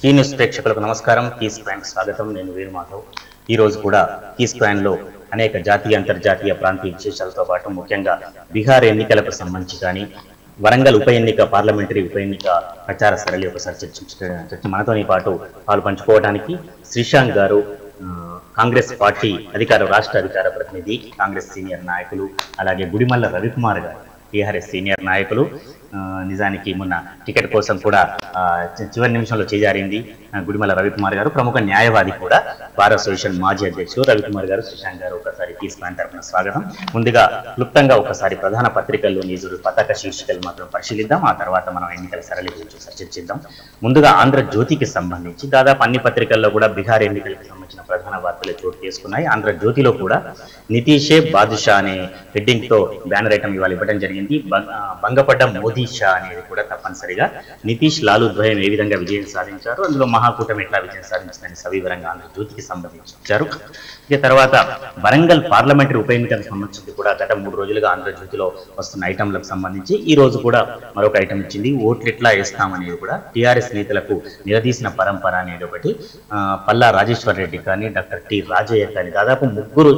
ఈ న్యూస్ ప్రేక్షకులకు నమస్కారం. కీ స్క్వాన్ స్వాగతం. నేను వేణుమాధవ్. ఈ రోజు కూడా కీ స్క్వాన్ లో అనేక జాతీయ అంతర్జాతీయ ప్రాంతీయ విశేషాలతో పాటు ముఖ్యంగా బీహార్ ఎన్నికలకు సంబంధించి కానీ వరంగల్ ఉప ఎన్నిక పార్లమెంటరీ ఉప ఎన్నిక ప్రచార సరళి ఒకసారి చర్చ మనతోని పాటు పాలు పంచుకోవడానికి శ్రీశాంక్ గారు కాంగ్రెస్ పార్టీ రాష్ట్ర అధికార ప్రతినిధి, కాంగ్రెస్ సీనియర్ నాయకులు, అలాగే గుడిమల్ల రవికుమార్ గారు టీఆర్ఎస్ సీనియర్ నాయకులు. నిజానికి మొన్న టికెట్ కోసం కూడా చివరి నిమిషంలో చేజారింది గుడిమల్ల రవికుమార్ గారు. ప్రముఖ న్యాయవాది కూడా, బార్ అసోసియేషన్ మాజీ అధ్యక్షుడు రవికుమార్ గారు. శ్రీశాంక్ గారు ఒకసారి కీ స్క్వాన్ తరపున స్వాగతం. ముందుగా క్లుప్తంగా ఒకసారి ప్రధాన పత్రికల్లో నిజుడు పతాక శీర్షికలు మాత్రం పరిశీలిద్దాం. ఆ తర్వాత మనం ఎన్నికల సరళి గురించి చర్చిద్దాం. ముందుగా ఆంధ్రజ్యోతికి సంబంధించి దాదాపు అన్ని పత్రికల్లో కూడా బీహార్ ఎన్నికలకు సంబంధించిన ప్రధాన వార్తలు చోటు చేసుకున్నాయి. ఆంధ్రజ్యోతిలో కూడా నితీషే బాదుషా అనే హెడ్డింగ్ తో బ్యానర్ ఐటమ్ ఇవాళ ఇవ్వడం జరిగింది. భంగపడ్డ మోదీ షా అనేది కూడా తప్పనిసరిగా నితీష్ లాలు ద్వయం ఏ విధంగా విజయం సాధించారు, అందులో మహాకూటమి ఎట్లా విజయం సాధించిందని సవివరంగా ఆంధ్రజ్యోతికి సంబంధించి ఇచ్చారు. ఇక తర్వాత వరంగల్ పార్లమెంటరీ ఉప ఎన్నికలకు సంబంధించి కూడా గత 3 రోజులుగా ఆంధ్రజ్యోతిలో వస్తున్న ఐటంలకు సంబంధించి ఈ రోజు కూడా మరొక ఐటమ్ ఇచ్చింది. ఓట్లు ఎట్లా వేస్తామనేది కూడా టీఆర్ఎస్ నేతలకు నిలదీసిన పరంపర అనేది ఒకటి. పల్లా రాజేశ్వర్ రెడ్డి కానీ, డాక్టర్ టి రాజయ్య కానీ దాదాపు 3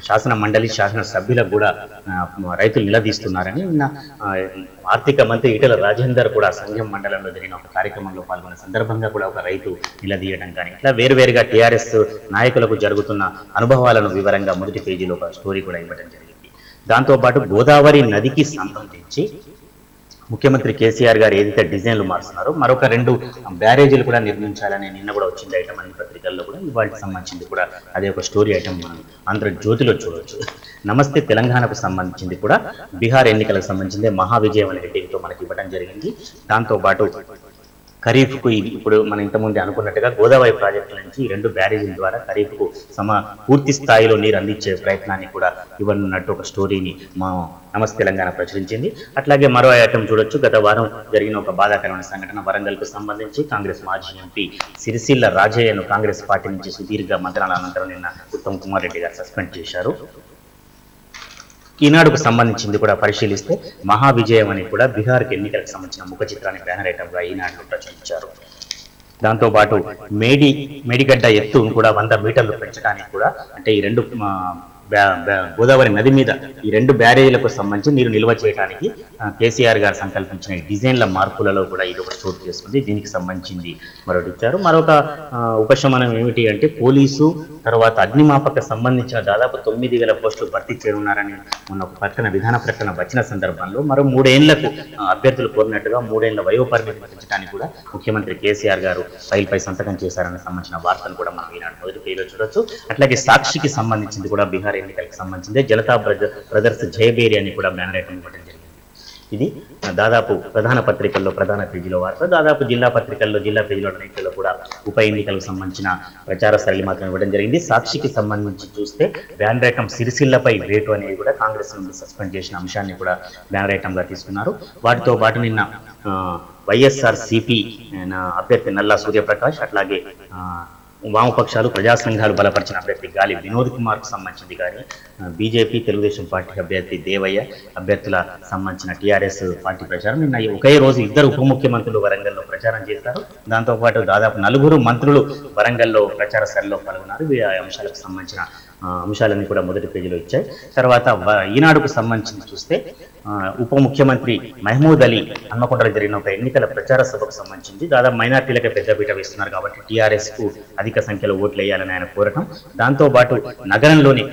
శాసన మండలి శాసన సభ్యులకు కూడా రైతులు నిలదీస్తున్నారని నిన్న ఆర్థిక మంత్రి ఈటెల రాజేందర్ కూడా సంఘం మండలంలో జరిగిన ఒక కార్యక్రమంలో పాల్గొన్న సందర్భంగా కూడా ఒక రైతు నిలదీయడం కానీ ఇట్లా వేరువేరుగా టీఆర్ఎస్ నాయకులకు జరుగుతున్న అనుభవాలను వివరంగా మొదటి పేజీలో ఒక స్టోరీ కూడా ఇవ్వడం జరిగింది. దాంతోపాటు గోదావరి నదికి సంబంధించి ముఖ్యమంత్రి కేసీఆర్ గారు ఏదైతే డిజైన్లు మారుస్తున్నారో మరొక 2 బ్యారేజీలు కూడా నిర్మించాలని నిన్న కూడా వచ్చింది ఐటమ్. అన్ని పత్రికల్లో కూడా ఇవాళకి సంబంధించింది కూడా అదే ఒక స్టోరీ ఐటమ్ మనం ఆంధ్రజ్యోతిలో చూడవచ్చు. నమస్తే తెలంగాణకు సంబంధించింది కూడా బీహార్ ఎన్నికలకు సంబంధించింది మహా విజయం అనే హెడ్డింగ్తో మనకి ఇవ్వడం జరిగింది. దాంతోపాటు ఖరీఫ్కు ఇప్పుడు మనం ఇంతకుముందు అనుకున్నట్టుగా గోదావరి ప్రాజెక్టుల నుంచి 2 బ్యారేజీల ద్వారా ఖరీఫ్కు పూర్తి స్థాయిలో నీరు అందించే ప్రయత్నాన్ని కూడా ఇవ్వనున్నట్టు ఒక స్టోరీని మా నమస్తే తెలంగాణ ప్రచురించింది. అట్లాగే మరో ఐటమ్ చూడొచ్చు. గత వారం జరిగిన ఒక బాధాకరమైన సంఘటన వరంగల్కు సంబంధించి కాంగ్రెస్ మాజీ ఎంపీ సిరిసిల్ల రాజయ్యను కాంగ్రెస్ పార్టీ నుంచి సుదీర్ఘ మంత్రాల అనంతరం నిన్న ఉత్తమ్ కుమార్ రెడ్డి గారు సస్పెండ్ చేశారు. ఈనాడుకు సంబంధించింది కూడా పరిశీలిస్తే మహా విజయం అని కూడా బీహార్కి ఎన్నికలకు సంబంధించిన ముఖ చిత్రాన్ని బ్యానర్ ఐటమ్గా ఈనాడులో ప్రచురించారు. దాంతోపాటు మేడిగడ్డ ఎత్తును కూడా 100 మీటర్లు పెంచడానికి కూడా అంటే ఈ 2 గోదావరి నది మీద ఈ 2 బ్యారేజీలకు సంబంధించి నీరు నిల్వ చేయడానికి కేసీఆర్ గారు సంకల్పించిన ఈ డిజైన్ల మార్పులలో కూడా ఇది ఒక చోటు చేసుకుంది. దీనికి సంబంధించింది మరొకటి ఇచ్చారు. మరొక ఉపశమనం ఏమిటి అంటే పోలీసు తర్వాత అగ్నిమాపక సంబంధించిన దాదాపు 9,000 పోస్టులు భర్తీ చేయనున్నారని మొన్న ఒక విధాన ప్రకటన వచ్చిన సందర్భంలో మరో 3 ఏళ్లకు అభ్యర్థులు కోరినట్టుగా 3 ఏళ్ల వయో పరిమితి పెంచడానికి కూడా ముఖ్యమంత్రి కేసీఆర్ గారు ఫైల్పై సంతకం చేశారని సంబంధించిన వార్తను కూడా మనం ఈనాడు మొదటి పేజీలో చూడొచ్చు. అట్లాగే సాక్షికి సంబంధించింది కూడా బీహార్ ఎన్నికలకు సంబంధించింది జనతా బ్రదర్స్ జయబేరి అని కూడా బ్యానర్ ఐటమ్ ఇవ్వడం జరిగింది. ఇది దాదాపు ప్రధాన పత్రికల్లో ప్రధాన పేజీలో వార్త. దాదాపు జిల్లా పత్రికల్లో జిల్లా పేజీలో అన్నింటిలో కూడా ఉప ఎన్నికలకు సంబంధించిన ప్రచార సరళి మాత్రం ఇవ్వడం జరిగింది. సాక్షికి సంబంధించి చూస్తే బ్యానర్ ఐటమ్ సిరిసిల్లపై వేటు అనేది కూడా కాంగ్రెస్ నుండి సస్పెండ్ చేసిన అంశాన్ని కూడా బ్యానర్ ఐటమ్గా తీసుకున్నారు. వాటితో పాటు నిన్న వైఎస్ఆర్ సిపి అభ్యర్థి నల్లా సూర్యప్రకాష్, అట్లాగే వామపక్షాలు ప్రజా సంఘాలు బలపరిచిన అభ్యర్థి గాలి వినోద్ కుమార్ కు సంబంధించింది కానీ బీజేపీ తెలుగుదేశం పార్టీ అభ్యర్థి దేవయ్య అభ్యర్థుల సంబంధించిన టీఆర్ఎస్ పార్టీ ప్రచారం నిన్న ఒకే రోజు 2 ఉప ముఖ్యమంత్రులు వరంగల్లో ప్రచారం చేశారు. దాంతోపాటు దాదాపు 4 మంత్రులు వరంగల్లో ప్రచార సరళిలో పాల్గొన్నారు. ఈ అంశాలకు సంబంధించిన అంశాలన్నీ కూడా మొదటి పేజీలో ఇచ్చాయి. తర్వాత ఈనాడుకు సంబంధించి చూస్తే ఉప ముఖ్యమంత్రి మహమూద్ అలీ హన్మకొండలో జరిగిన ఒక ఎన్నికల ప్రచార సభకు సంబంధించింది. దాదాపు మైనార్టీలకే పెద్దపీట వేస్తున్నారు కాబట్టి టీఆర్ఎస్ కు అధిక సంఖ్యలో ఓట్లు వేయాలని ఆయన కోరటం. దాంతోపాటు నగరంలోని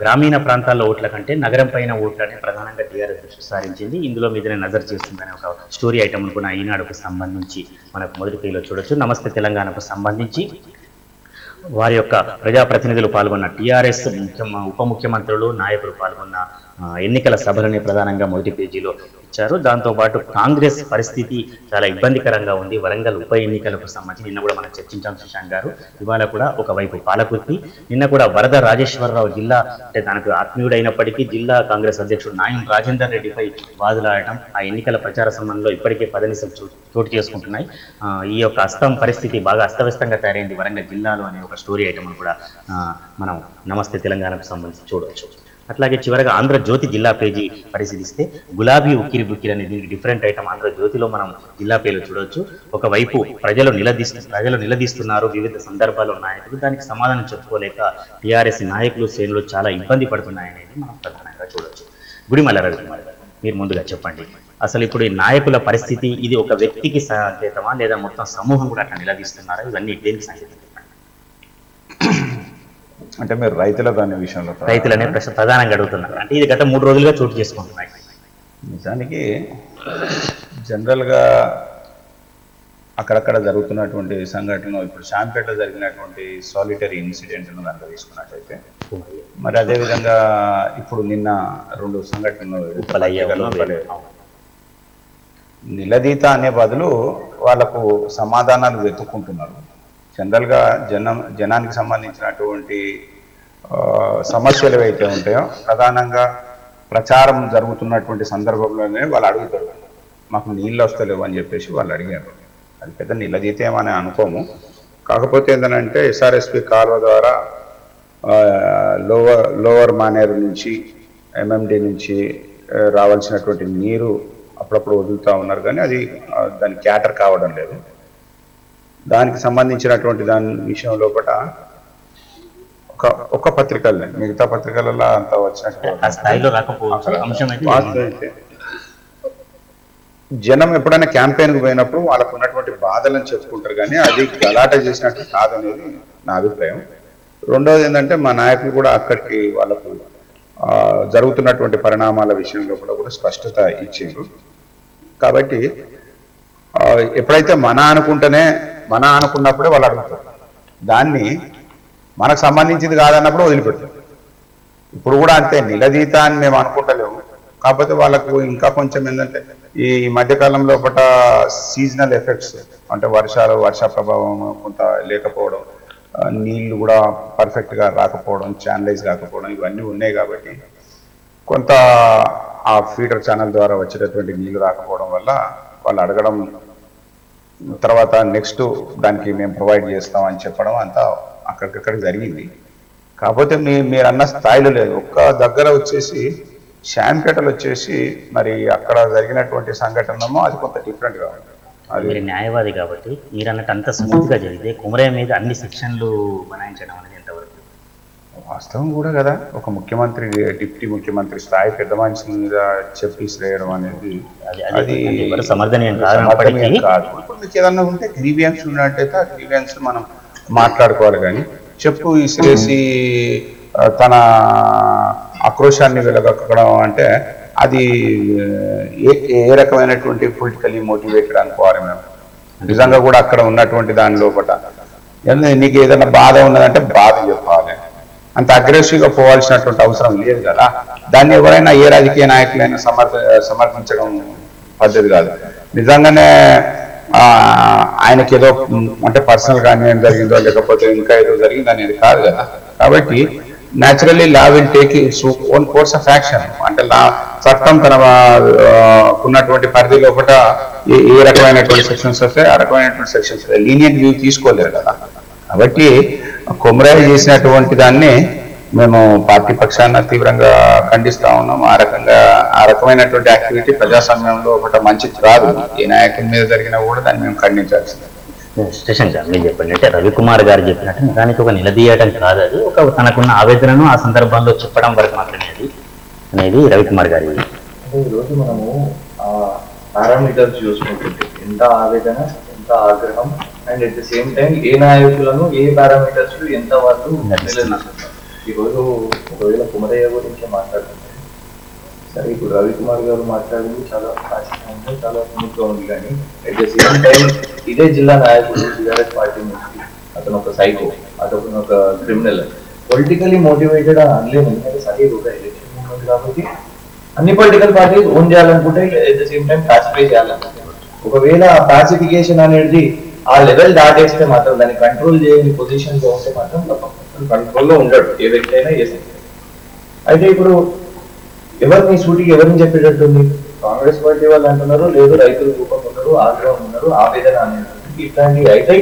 గ్రామీణ ప్రాంతాల్లో ఓట్ల కంటే నగరం పైన ఓట్లని ప్రధానంగా టీఆర్ఎస్ దృష్టి సారించింది. ఇందులో మీదనే నజర్ చేస్తుందనే ఒక స్టోరీ ఐటమ్ కూడా ఈనాడుకు సంబంధించి మనకు మొదటి పేజీలో చూడొచ్చు. నమస్తే తెలంగాణకు సంబంధించి వారి యొక్క ప్రజాప్రతినిధులు పాల్గొన్న టీఆర్ఎస్ ఉప ముఖ్యమంత్రులు నాయకులు పాల్గొన్న ఎన్నికల సభలని ప్రధానంగా మొదటి పేజీలో ఇచ్చారు. దాంతోపాటు కాంగ్రెస్ పరిస్థితి చాలా ఇబ్బందికరంగా ఉంది వరంగల్ ఉప ఎన్నికలకు సంబంధించి నిన్న కూడా మనం చర్చించాం శ్రీశాంక్ గారు. ఇవాళ కూడా ఒకవైపు పాలకుర్తి, నిన్న కూడా వరద రాజేశ్వరరావు జిల్లా అంటే తనకు ఆత్మీయుడైనప్పటికీ జిల్లా కాంగ్రెస్ అధ్యక్షుడు నాయం రాజేందర్ రెడ్డిపై వాదులాడటం ఆ ఎన్నికల ప్రచార సమయంలో ఇప్పటికే పదనిసలు చోటు చేసుకుంటున్నాయి. ఈ యొక్క పరిస్థితి బాగా అస్తవ్యస్తంగా తయారైంది వరంగల్ జిల్లాలో అనే ఒక స్టోరీ ఐటమ్ కూడా మనం నమస్తే తెలంగాణకు సంబంధించి చూడవచ్చు. అట్లాగే చివరగా ఆంధ్రజ్యోతి జిల్లా పేజీ పరిశీలిస్తే గులాబీ ఉక్కిరి బుక్కిరి అనే దీనికి డిఫరెంట్ ఐటమ్ ఆంధ్రజ్యోతిలో మనం జిల్లా పేర్లు చూడవచ్చు. ఒకవైపు ప్రజలు నిలదీస్తున్నారు వివిధ సందర్భాల్లో నాయకులు, దానికి సమాధానం చెప్పుకోలేక టీఆర్ఎస్ నాయకులు శ్రేణులు చాలా ఇబ్బంది పడుతున్నాయనేది మనం ప్రధానంగా చూడవచ్చు. గుడిమల్ల రవికుమార్ గారు, మీరు ముందుగా చెప్పండి, అసలు ఇప్పుడు ఈ నాయకుల పరిస్థితి ఇది ఒక వ్యక్తికి సంకేతమా లేదా మొత్తం సమూహం కూడా అట్లా నిలదీస్తున్నారా? ఇవన్నీ దేనికి సంకేతం? అంటే మీరు రైతులకు అనే విషయంలో రైతులనే ప్రశ్న ప్రధానంగా అడుగుతున్నారు. అంటే ఇది గత 3 రోజులుగా చోటు చేసుకుంటున్నాయి. నిజానికి జనరల్గా అక్కడక్కడ జరుగుతున్నటువంటి సంఘటనలు, ఇప్పుడు శాంపేటలో జరిగినటువంటి సాలిటరీ ఇన్సిడెంట్ను కనుక తీసుకున్నట్టయితే, మరి అదేవిధంగా ఇప్పుడు నిన్న 2 సంఘటనలు నిలదీత అనే బదులు వాళ్ళకు సమాధానాలు వెతుక్కుంటున్నారు. జనరల్గా జనానికి సంబంధించినటువంటి సమస్యలు ఏవైతే ఉంటాయో ప్రధానంగా ప్రచారం జరుగుతున్నటువంటి సందర్భంలోనే వాళ్ళు అడుగుతారు, మాకు నీళ్ళు వస్తలేవు అని చెప్పేసి వాళ్ళు అడిగారు. అది పెద్ద నిలదీతేమని అనుకోము. కాకపోతే ఏంటంటే ఎస్ఆర్ఎస్పి కాలువ ద్వారా లోవర్ మానేరు నుంచి ఎంఎండి నుంచి రావాల్సినటువంటి నీరు అప్పుడప్పుడు వదులుతూ ఉన్నారు, కానీ అది దాని క్యాటర్ కావడం లేదు. దానికి సంబంధించినటువంటి దాని విషయంలో కూడా ఒక పత్రికలే, మిగతా పత్రికలలో అంత వచ్చినట్టు జనం ఎప్పుడైనా క్యాంపెయిన్కి పోయినప్పుడు వాళ్ళకు ఉన్నటువంటి బాధలను చెప్పుకుంటారు, కానీ అది గలాట చేసినట్టు కాదనేది నా అభిప్రాయం. రెండవది ఏంటంటే మా నాయకులు కూడా అక్కడికి వాళ్ళకు జరుగుతున్నటువంటి పరిణామాల విషయంలో కూడా స్పష్టత ఇచ్చారు. కాబట్టి ఎప్పుడైతే మన అనుకున్నప్పుడే వాళ్ళు అడుగుతారు, దాన్ని మనకు సంబంధించింది కాదన్నప్పుడు వదిలిపెడతారు. ఇప్పుడు కూడా అంతే, నిలదీత అని మేము అనుకుంటలేము. కాకపోతే వాళ్ళకు ఇంకా కొంచెం ఏంటంటే ఈ మధ్యకాలంలో ఒకట సీజనల్ ఎఫెక్ట్స్, అంటే వర్ష ప్రభావం కొంత లేకపోవడం, నీళ్లు కూడా పర్ఫెక్ట్గా రాకపోవడం, ఛానలైజ్ కాకపోవడం, ఇవన్నీ ఉన్నాయి. కాబట్టి కొంత ఆ ఫీడర్ ఛానల్ ద్వారా వచ్చేటటువంటి నీళ్లు రాకపోవడం వల్ల వాళ్ళు అడగడం, తర్వాత నెక్స్ట్ దానికి మేము ప్రొవైడ్ చేస్తామని చెప్పడం అంతా అక్కడికక్కడ జరిగింది. కాకపోతే మీరు అన్న స్థాయిలో లేదు. ఒక్క దగ్గర వచ్చేసి శాంపేటలు వచ్చేసి మరి అక్కడ జరిగినటువంటి సంఘటనమో అది కొంత డిఫరెంట్గా ఉంది. మీరు న్యాయవాది కాబట్టి మీరు అన్నట్టు అంత స్మూత్గా జరిగితే కుమరయ్య మీద అన్ని సెక్షన్లు బనాయించడం అనేది ఎంతవరకు వాస్తవం కూడా కదా? ఒక ముఖ్యమంత్రి, డిప్యూటీ ముఖ్యమంత్రి స్థాయి పెద్ద మనిషి మీద చెప్పి శ్రేయడం అనేది అది సమర్థనీయం కాదు. ఇప్పుడు మీకు ఏదన్నా ఉంటే గ్రీవియన్స్ ఉన్నట్టయితే ఆ గ్రీవియన్స్ మనం మాట్లాడుకోవాలి, కానీ చెప్పు ఇసిరేసి తన ఆక్రోశాన్ని వెలగక్కడం అంటే అది ఏ రకమైనటువంటి పొలిటికల్లీ మోటివేటెడ్ అనుకోవాలి మేము. నిజంగా కూడా అక్కడ ఉన్నటువంటి దాని లోపల నీకు ఏదైనా బాధ ఉన్నదంటే బాధ చెప్పాలి, అంత అగ్రెసివ్గా పోవాల్సినటువంటి అవసరం లేదు కదా. దాన్ని ఎవరైనా ఏ రాజకీయ నాయకులైనా సమర్థించడం పద్ధతి కాదు. నిజంగానే ఆయనకి ఏదో అంటే పర్సనల్గా అన్యాయం జరిగిందో లేకపోతే ఇంకా ఏదో జరిగింది అనేది కాదు కదా. కాబట్టి naturally law will take its own course of action. అంటే చట్టం తన ఉన్నటువంటి పరిధి లోపల ఏ రకమైనటువంటి సెక్షన్స్ వస్తాయి, ఆ రకమైనటువంటి సెక్షన్స్ లీనియంట్ వ్యూ తీసుకోలేరు కదా. కాబట్టి కొమరయ్య చేసినటువంటి దాన్ని మేము పార్టీ పక్షాన తీవ్రంగా ఖండిస్తా ఉన్నాం. ఆ రకమైనటువంటి యాక్టివిటీ ప్రజాస్వామ్యంలో ఒకటి మంచిది కాదు. ఏ నాయకుల మీద జరిగినా కూడా దాన్ని మేము ఖండించాల్సింది. స్టేషన్ సార్ మీరు చెప్పండి, అంటే రవికుమార్ గారు చెప్పినట్టు దానికి ఒక నిలదీయటం కాదు, అది ఒక తనకున్న ఆవేదనను ఆ సందర్భంలో చెప్పడం వరకు మాత్రమే అది అనేది రవికుమార్ గారి. ఈరోజు మనము పారామీటర్స్ చూసుకుంటుంటే ఎంత ఆవేదన, ఎంత ఆగ్రహం, and at the same time ఏ నాయకులను ఏ పారామీటర్స్ ఎంత వాళ్ళు నిలదీస్తున్నారు. ఈరోజు ఒకవేళ కుమరయ్య గురించి మాట్లాడుతుంటే సరే, ఇప్పుడు రవికుమార్ గారు మాట్లాడింది చాలా ఖచ్చితంగా చాలా స్మూత్గా ఉంది, కానీ అట్ ద సేమ్ టైం ఇదే జిల్లా నాయకుడు టీఆర్ఎస్ పార్టీ నుంచి అతను ఒక సైకో, అతను ఒక క్రిమినల్, పొలిటికలీ మోటివేటెడ్ అని అనలేము. ఎందుకంటే సరే ఒక ఎలక్షన్ మూమెంట్ కాబట్టి అన్ని పొలిటికల్ పార్టీస్ ఓన్ చేయాలనుకుంటే at the same time pacify చేయాలనుకుంటే, ఒకవేళ పాసిఫికేషన్ అనేది ఆ లెవెల్ దాటేస్తే మాత్రం దాన్ని కంట్రోల్ చేయని పొజిషన్ లో ఉంటే మాత్రం కంట్రోల్లో ఉండడు ఏ వ్యక్తి అయినా ఏ సైతం. అయితే ఇప్పుడు ఎవరిని సూటికి ఎవరిని చెప్పేటట్టుంది? కాంగ్రెస్ పార్టీ వాళ్ళు అంటున్నారు, లేదు రైతులు రూపం ఉన్నారు, ఆగ్రహం ఉన్నారు, ఆవేదన అనేది ఇట్లాంటివి అయితే.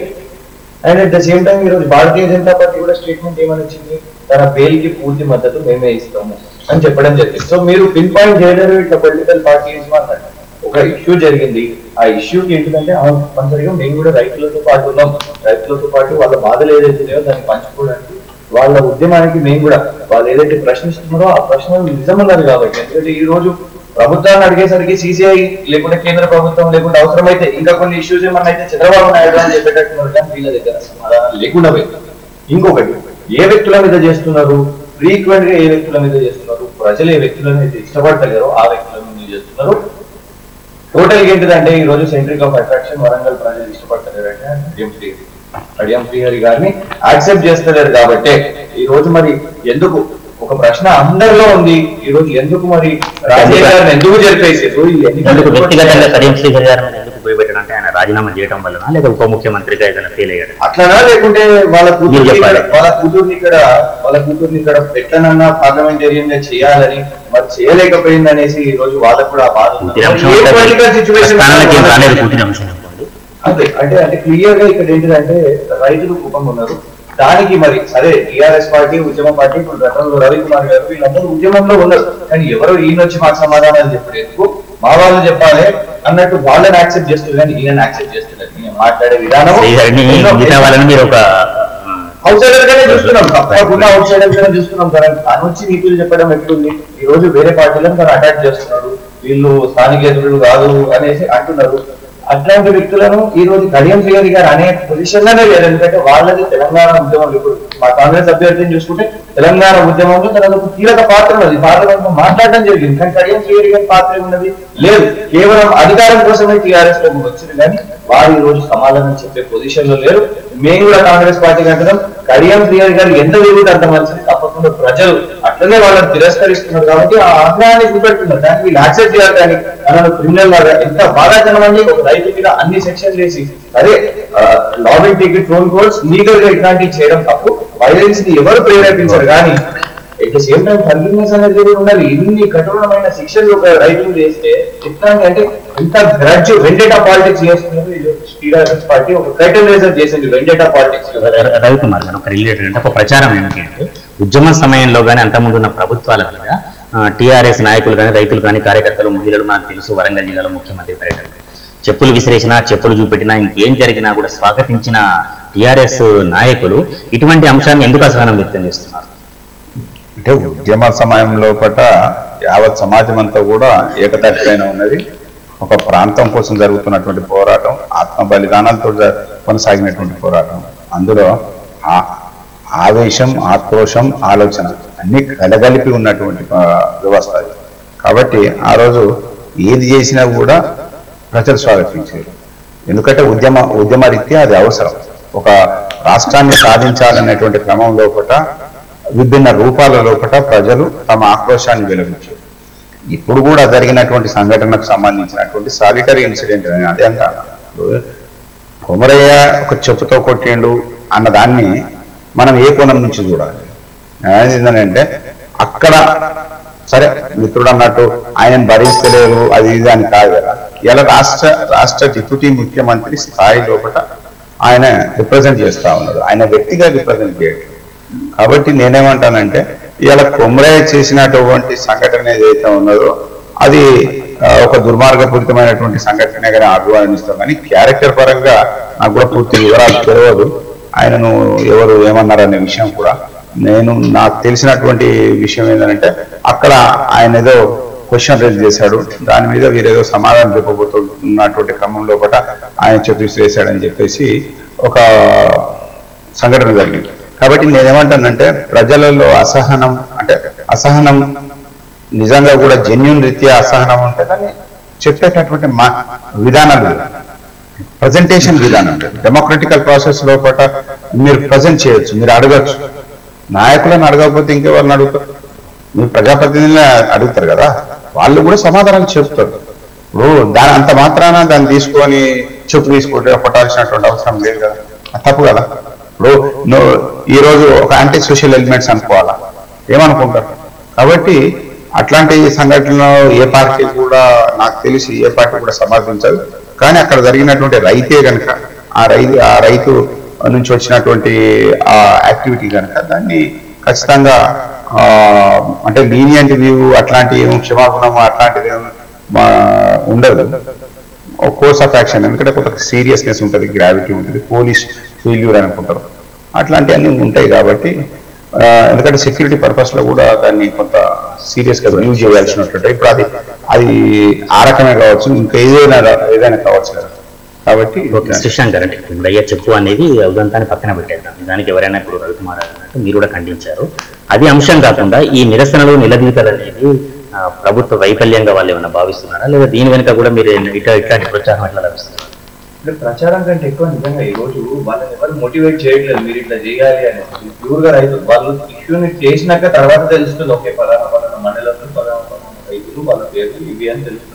And at the same time ఈరోజు భారతీయ జనతా పార్టీ కూడా స్టేట్మెంట్ ఏమని వచ్చింది, తన బెయిల్ కి పూర్తి మద్దతు మేమే ఇస్తాము. అని చెప్పడం జరిగింది. సో మీరు పిన్ పాయింట్ చేయలేరు ఇట్లా పొలిటికల్ పార్టీస్ అన్నట్టు. ఒక ఇష్యూ జరిగింది, ఆ ఇష్యూకి ఏంటంటే కంపల్సరిగా మేము కూడా రైతులతో పాటు ఉన్నాం, రైతులతో పాటు వాళ్ళ బాధలు ఏదైతున్నాయో దాన్ని పంచుకోవడానికి వాళ్ళ ఉద్యమానికి మేము కూడా వాళ్ళు ఏదైతే ప్రశ్నిస్తున్నారో ఆ ప్రశ్నలు నిజమన్నారు కాబట్టి. ఎందుకంటే ఈ రోజు ప్రభుత్వాన్ని అడిగేసరికి సిసిఐ లేకుంటే కేంద్ర ప్రభుత్వం లేకుంటే అవసరమైతే ఇంకా కొన్ని ఇష్యూస్ ఏమన్నా అయితే చంద్రబాబు నాయుడు అని చెప్పేటట్టున్నారు, కానీ వీళ్ళ దగ్గర సమాధానం లేకుండా పోయింది. ఇంకొకటి, ఏ వ్యక్తుల మీద చేస్తున్నారు, ఫ్రీక్వెంట్ గా ఏ వ్యక్తుల మీద చేస్తున్నారు, ప్రజలు ఏ వ్యక్తులను అయితే ఇష్టపడలేరో ఆ వ్యక్తుల మీద చేస్తున్నారు. టోటల్ ఏంటిదంటే ఈ రోజు సెంట్రిక్ ఆఫ్ అట్రాక్షన్ వరంగల్ ప్రజలు ఇష్టపడలేరంటే కడియం శ్రీహరి గారిని యాక్సెప్ట్ చేస్తలేరు. కాబట్టి ఈ రోజు మరి ఎందుకు ఒక ప్రశ్న అందరిలో ఉంది, ఈ రోజు ఎందుకు మరి రాజయ్య గారిని ఎందుకు జరిపేసారు? వ్యక్తిగతంగా కడియం శ్రీహరి గారిని ఎందుకు భయపెట్టారంటే ఆయన రాజీనామా చేయడం వలన, లేదా ఉప ముఖ్యమంత్రిగా ఏదైనా ఫెయిల్ అయ్యాడు అట్లనా, లేకుంటే వాళ్ళ కూతుర్ని ఇక్కడ ఎట్లనన్నా పార్లమెంటేరియన్ గా చేయాలని మరి చేయలేకపోయింది అనేసి ఈ రోజు వాళ్ళకు కూడా అంతే. అంటే క్లియర్ గా ఇక్కడ ఏంటిదంటే రైతులు కుటుంబం ఉన్నారు. దానికి మరి సరే టీఆర్ఎస్ పార్టీ ఉద్యమ పార్టీ ఇప్పుడు గతంలో రవికుమార్ గారు వీళ్ళందరూ ఉద్యమంలో ఉన్నారు, కానీ ఎవరు ఈయన వచ్చి మాకు సమాధానాలు చెప్పలేదు, మా వాళ్ళు చెప్పాలి అన్నట్టు వాళ్ళని యాక్సెప్ట్ చేస్తారు, కానీ ఈయన యాక్సెప్ట్ చేస్తున్నారు. ఈయన మాట్లాడే విధానం మీరు ఒక అవుట్ సైడర్ గానే చూస్తున్నాం, తప్పకుండా అవుట్ సైడర్ గానే చూస్తున్నాం. తను వచ్చి నీతులు చెప్పడం ఎట్లుంది, ఈ రోజు వేరే పార్టీలను తను అటాక్ చేస్తున్నారు, వీళ్ళు స్థానికేతరులు కాదు అనేసి అంటున్నారు. అట్లాంటి వ్యక్తులను ఈ రోజు కడియం శ్రీహరి గారు అనే పొజిషన్ లోనే లేదు. ఎందుకంటే వాళ్ళది తెలంగాణ ఉద్యమంలో, ఇప్పుడు మా కాంగ్రెస్ అభ్యర్థిని చూసుకుంటే తెలంగాణ ఉద్యమంలో తనకు కీలక పాత్ర ఉన్నది, పార్లమెంట్ లో మాట్లాడడం జరిగింది. కానీ కడియం శ్రీహరి గారి పాత్ర ఉన్నది లేదు, కేవలం అధికారం కోసమే టీఆర్ఎస్ లోకి వచ్చింది, కానీ వారు ఈ రోజు సమాధానం చెప్పే పొజిషన్ లో లేరు. మేము కూడా కాంగ్రెస్ పార్టీకి అంటున్నాం, కడియం శ్రీహరి గారు ఎంత వేగుంటే అంత మంచిది, తప్పకుండా ప్రజలు అట్లనే వాళ్ళని తిరస్కరిస్తున్నారు కాబట్టి ఆ ఆగ్రహాన్ని చూపెడుతున్నారు. దానికి వీళ్ళు యాక్సెప్ట్ చేయాలి, కానీ మనల్ని క్రిమినల్ లాగా ఎంత బాధాకరమండి. ఒక రైతు మీద అన్ని సెక్షన్లు వేసి అదే లాబింగ్ టికెట్ ఫోన్ కోల్స్ లీగల్ గా ఇట్లాంటివి చేయడం తప్పు, వైలెన్స్ ని ఎవరు ప్రేరేపించారు, కానీ at the same time forgiveness అనేది ఉండాలి. ఇన్ని కఠోరమైన శిక్షలు ఒక రైతులు చేస్తే ఎట్లాంటి అంటే ఇంత గ్రడ్జ్ వెండేటా పాలిటిక్స్ చేస్తున్నారు టీఆర్ఎస్ పార్టీ. ఒక కైటల్ రేజర్ చేసింది వెండేటా పాలిటిక్స్. రవికుమార్ గారు ఒక రిలేటెడ్ అంటే ఒక ప్రచారం ఏంటంటే ఉద్యమ సమయంలో కానీ అంతకుముందు ఉన్న ప్రభుత్వాల మీద టీఆర్ఎస్ నాయకులు కానీ రైతులు కానీ కార్యకర్తలు మహిళలు మనకు తెలుసు వరంగల్ జిల్లాలో ముఖ్యమంత్రి పర్యటన చెప్పులు విసిరేసినా చెప్పులు చూపెట్టినా ఇంకేం జరిగినా కూడా స్వాగతించిన టీఆర్ఎస్ నాయకులు ఇటువంటి అంశాన్ని ఎందుకు అసహనం వ్యక్తం చేస్తున్నారు? అంటే ఉద్యమ సమయంలో పట యావత్ సమాజం అంతా కూడా ఏకతాటిపైన ఉన్నది. ఒక ప్రాంతం కోసం జరుగుతున్నటువంటి పోరాటం, ఆత్మ బలిదానాలతో కొనసాగినటువంటి పోరాటం. అందులో ఆవేశం, ఆక్రోశం, ఆలోచన అన్ని కలగలిపి ఉన్నటువంటి వ్యవస్థ. కాబట్టి ఆ రోజు ఏది చేసినా కూడా ప్రజలు స్వాగతించారు. ఎందుకంటే ఉద్యమ రీత్యా అది అవసరం. ఒక రాష్ట్రాన్ని సాధించాలనేటువంటి క్రమం లోపల విభిన్న రూపాల లోపల ప్రజలు తమ ఆక్రోశాన్ని వెలువరించారు. ఇప్పుడు కూడా జరిగినటువంటి సంఘటనకు సంబంధించినటువంటి సాలిటరీ ఇన్సిడెంట్ అని అదే అంటాను. కొమరయ్య ఒక చెప్పుతో కొట్టిండు అన్న దాన్ని మనం ఏ కోణం నుంచి చూడాలి? ఏంటంటే అక్కడ సరే మిత్రుడు అన్నట్టు ఆయన భరించలేరు అది ఇది అని కాదు కదా. ఇలా రాష్ట్ర డిప్యూటీ ముఖ్యమంత్రి స్థాయి లోపల ఆయన రిప్రజెంట్ చేస్తా ఉన్నాడు, ఆయన వ్యక్తిగా రిప్రజెంట్ చేయడం. కాబట్టి నేనేమంటానంటే ఇలా కొమరయ్య చేసినటువంటి సంఘటన ఏదైతే ఉన్నదో అది ఒక దుర్మార్గపూరితమైనటువంటి సంఘటనగా అభివర్ణిస్తాం. కానీ క్యారెక్టర్ పరంగా నాకు కూడా పూర్తి వివరాలు తెలియదు, ఆయనను ఎవరు ఏమన్నారనే విషయం కూడా. నాకు తెలిసినటువంటి విషయం ఏంటంటే అక్కడ ఆయన ఏదో క్వశ్చన్ రేజ్ చేశాడు, దాని మీద వీరేదో సమాధానం చెప్పబోతున్నటువంటి క్రమంలో కూడా ఆయన చెప్పేసాడని చెప్పేసి ఒక సంఘటన జరిగింది. కాబట్టి నేనేమంటానంటే ప్రజలలో అసహనం నిజంగా కూడా జెన్యూన్ రీత్యా అసహనం ఉంటే కానీ చెప్పేటటువంటి విధానాలు, ప్రజెంటేషన్ విధానం, డెమోక్రటికల్ ప్రాసెస్ లోపల మీరు ప్రజెంట్ చేయొచ్చు, మీరు అడగచ్చు. నాయకులను అడగకపోతే ఇంకెవరిని అడుగుతారు? మీరు ప్రజాప్రతినిధులను అడుగుతారు కదా, వాళ్ళు కూడా సమాధానాలు చెప్తారు. ఇప్పుడు దాని అంత మాత్రాన దాన్ని తీసుకొని తీసుకుంటే కొట్టాల్సినటువంటి అవసరం లేదు కదా, తప్పు కదా. ఇప్పుడు ఈరోజు ఒక యాంటీ సోషల్ ఎలిమెంట్స్ అనుకోవాలా, ఏమనుకుంటారు? కాబట్టి అట్లాంటి సంఘటనలో ఏ పార్టీ కూడా నాకు తెలిసి ఏ పార్టీ కూడా సమర్థించదు. కానీ అక్కడ జరిగినటువంటి రైతే కనుక ఆ రైతు నుంచి వచ్చినటువంటి ఆ యాక్టివిటీ కనుక దాన్ని ఖచ్చితంగా అంటే లీనియంట్ వ్యూ అట్లాంటి ఏమో క్షమాగుణం అట్లాంటిది ఉండదు. కోర్స్ ఆఫ్ యాక్షన్ ఎందుకంటే కొంత సీరియస్నెస్ ఉంటుంది, గ్రావిటీ ఉంటుంది, పోలీస్ ఫెయిల్యూర్ అనుకుంటారు, అట్లాంటివన్నీ ఉంటాయి. కాబట్టి ఎందుకంటే సెక్యూరిటీ పర్పస్ లో కూడా దాన్ని కొంత సీరియస్ గా రివ్యూ చేయాల్సినట్టు ఇప్పుడు అది ఆ రకమే కావచ్చు, ఇంకా ఏదైనా కావచ్చు కదా. కాబట్టి శ్రీశాంత్ గారు అంటే ఇప్పుడు అయ్యే చెప్పు అనేది ఉదంతాన్ని పక్కన పెట్టేద్దాం, దానికి ఎవరైనా ఇప్పుడు రవికుమార్ అన్నట్టు మీరు కూడా ఖండించారు. అది అంశం కాకుండా ఈ నిరసనలు నిలదీతలు అనేది ప్రభుత్వ వైఫల్యంగా వాళ్ళు ఏమైనా భావిస్తున్నారా, లేదా దీని వెనుక కూడా మీరు ఇట్లాంటి ప్రచారం ఎట్లా లభిస్తున్నారు? అంటే ప్రచారం కంటే ఎక్కువ నిజంగా ఈ రోజు వాళ్ళని ఎవరు మోటివేట్ చేయట్లేదు మీరు ఇట్లా చేయాలి అని. ప్యూర్ గా రైతులు వాళ్ళు ఇష్యూని చేసినాక తర్వాత తెలుస్తుంది, ఓకే పలానా మండలంలో పలానా రైతులు వాళ్ళ పేర్లు ఇవి అని తెలుస్తుంది.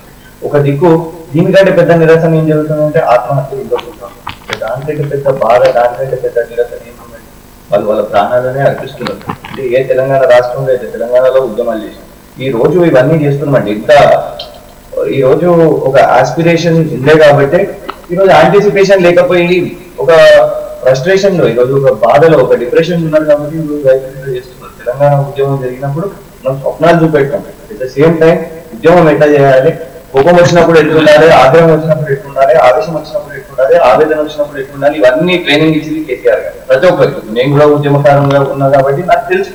ఒక దిక్కు దీనికంటే పెద్ద నిరసన ఏం జరుగుతుందంటే ఆత్మహత్యలు ఇంకొక దానికంటే పెద్ద బాధ, దానికంటే పెద్ద నిరసన ఏముందంటే వాళ్ళు వాళ్ళ ప్రాణాలనే అర్పిస్తున్నారు. అంటే ఏ తెలంగాణ రాష్ట్రంలో అయితే తెలంగాణలో ఉద్యమాలు చేసి ఈ రోజు ఇవన్నీ చేస్తున్నామండి. ఇంత ఈ రోజు ఒక ఆస్పిరేషన్ ఉండే కాబట్టి ఈరోజు యాంటిసిపేషన్ లేకపోయి ఒక ఫ్రస్ట్రేషన్ లో ఈరోజు ఒక బాధలో ఒక డిప్రెషన్ ఉన్నారు కాబట్టి ఈరోజు రైతులు చేస్తున్నారు. తెలంగాణ ఉద్యమం జరిగినప్పుడు మనం స్వప్నాలు చూపెట్టాం. అట్ ద సేమ్ టైం ఉద్యమం ఎట్లా చేయాలి, కోపం వచ్చినప్పుడు ఎట్లుండాలి, ఆగ్రహం వచ్చినప్పుడు ఎట్లుండాలి, ఆవేశం వచ్చినప్పుడు ఎట్లుండాలి, ఆవేదన వచ్చినప్పుడు ఎట్లుండాలి, ఇవన్నీ ట్రైనింగ్ ఇచ్చింది కేసీఆర్ గారు ప్రతి ఒక్కరికి. నేను కూడా ఉద్యమకారంగా ఉన్నా కాబట్టి నాకు తెలుసు.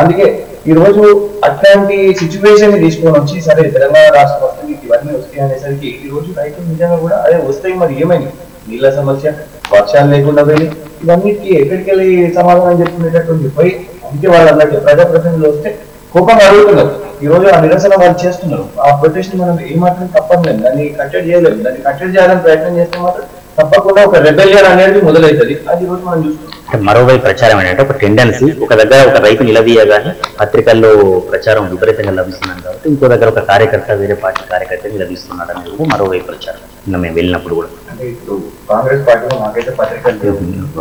అందుకే ఈ రోజు అట్లాంటి సిచ్యువేషన్ ని తీసుకొని వచ్చి సరే తెలంగాణ రాష్ట్రం వస్తుంది ఇవన్నీ వస్తాయి అనేసరికి ఈ రోజు రైతులు నిజంగా కూడా అదే వస్తాయి మరి ఏమైంది, నీళ్ళ సమస్య, వర్షాలు లేకుండా పోయి ఇవన్నిటికీ ఎక్కడికి వెళ్ళి సమాధానం చెప్పుకునేటటువంటి పోయి అందుకే వాళ్ళు అన్నట్టు ప్రజాప్రతినిధులు వస్తే కోపంగా అడుగుతున్నారు. ఈ రోజు ఆ నిరసన వాళ్ళు చేస్తున్నారు. ఆ ప్రొటెస్ట్ మనం ఏమాత్రం తప్పలేదు, దాన్ని కట్టడి చేయలేదు. దాన్ని కట్టడి చేయాలని ప్రయత్నం చేస్తే మాత్రం తప్పకుండా ఒక రెబెలియన్ అనేది మొదలవుతుంది. అది ఈ రోజు మనం చూస్తున్నాం. మరోవైపు ప్రచారం ఏంటంటే ఒక టెండెన్సీ, ఒక దగ్గర ఒక రైతు నిలదీయగానే పత్రికల్లో ప్రచారం విపరీతంగా లభిస్తున్నాను కాబట్టి ఇంకో దగ్గర ఒక కార్యకర్త వేరే పార్టీ కార్యకర్త నిలదీస్తున్నాడు అనేది కూడా మరోవైపు ప్రచారం. మేము వెళ్ళినప్పుడు కూడా అంటే ఇప్పుడు కాంగ్రెస్ పార్టీలో నాకైతే పత్రికలు లేవు.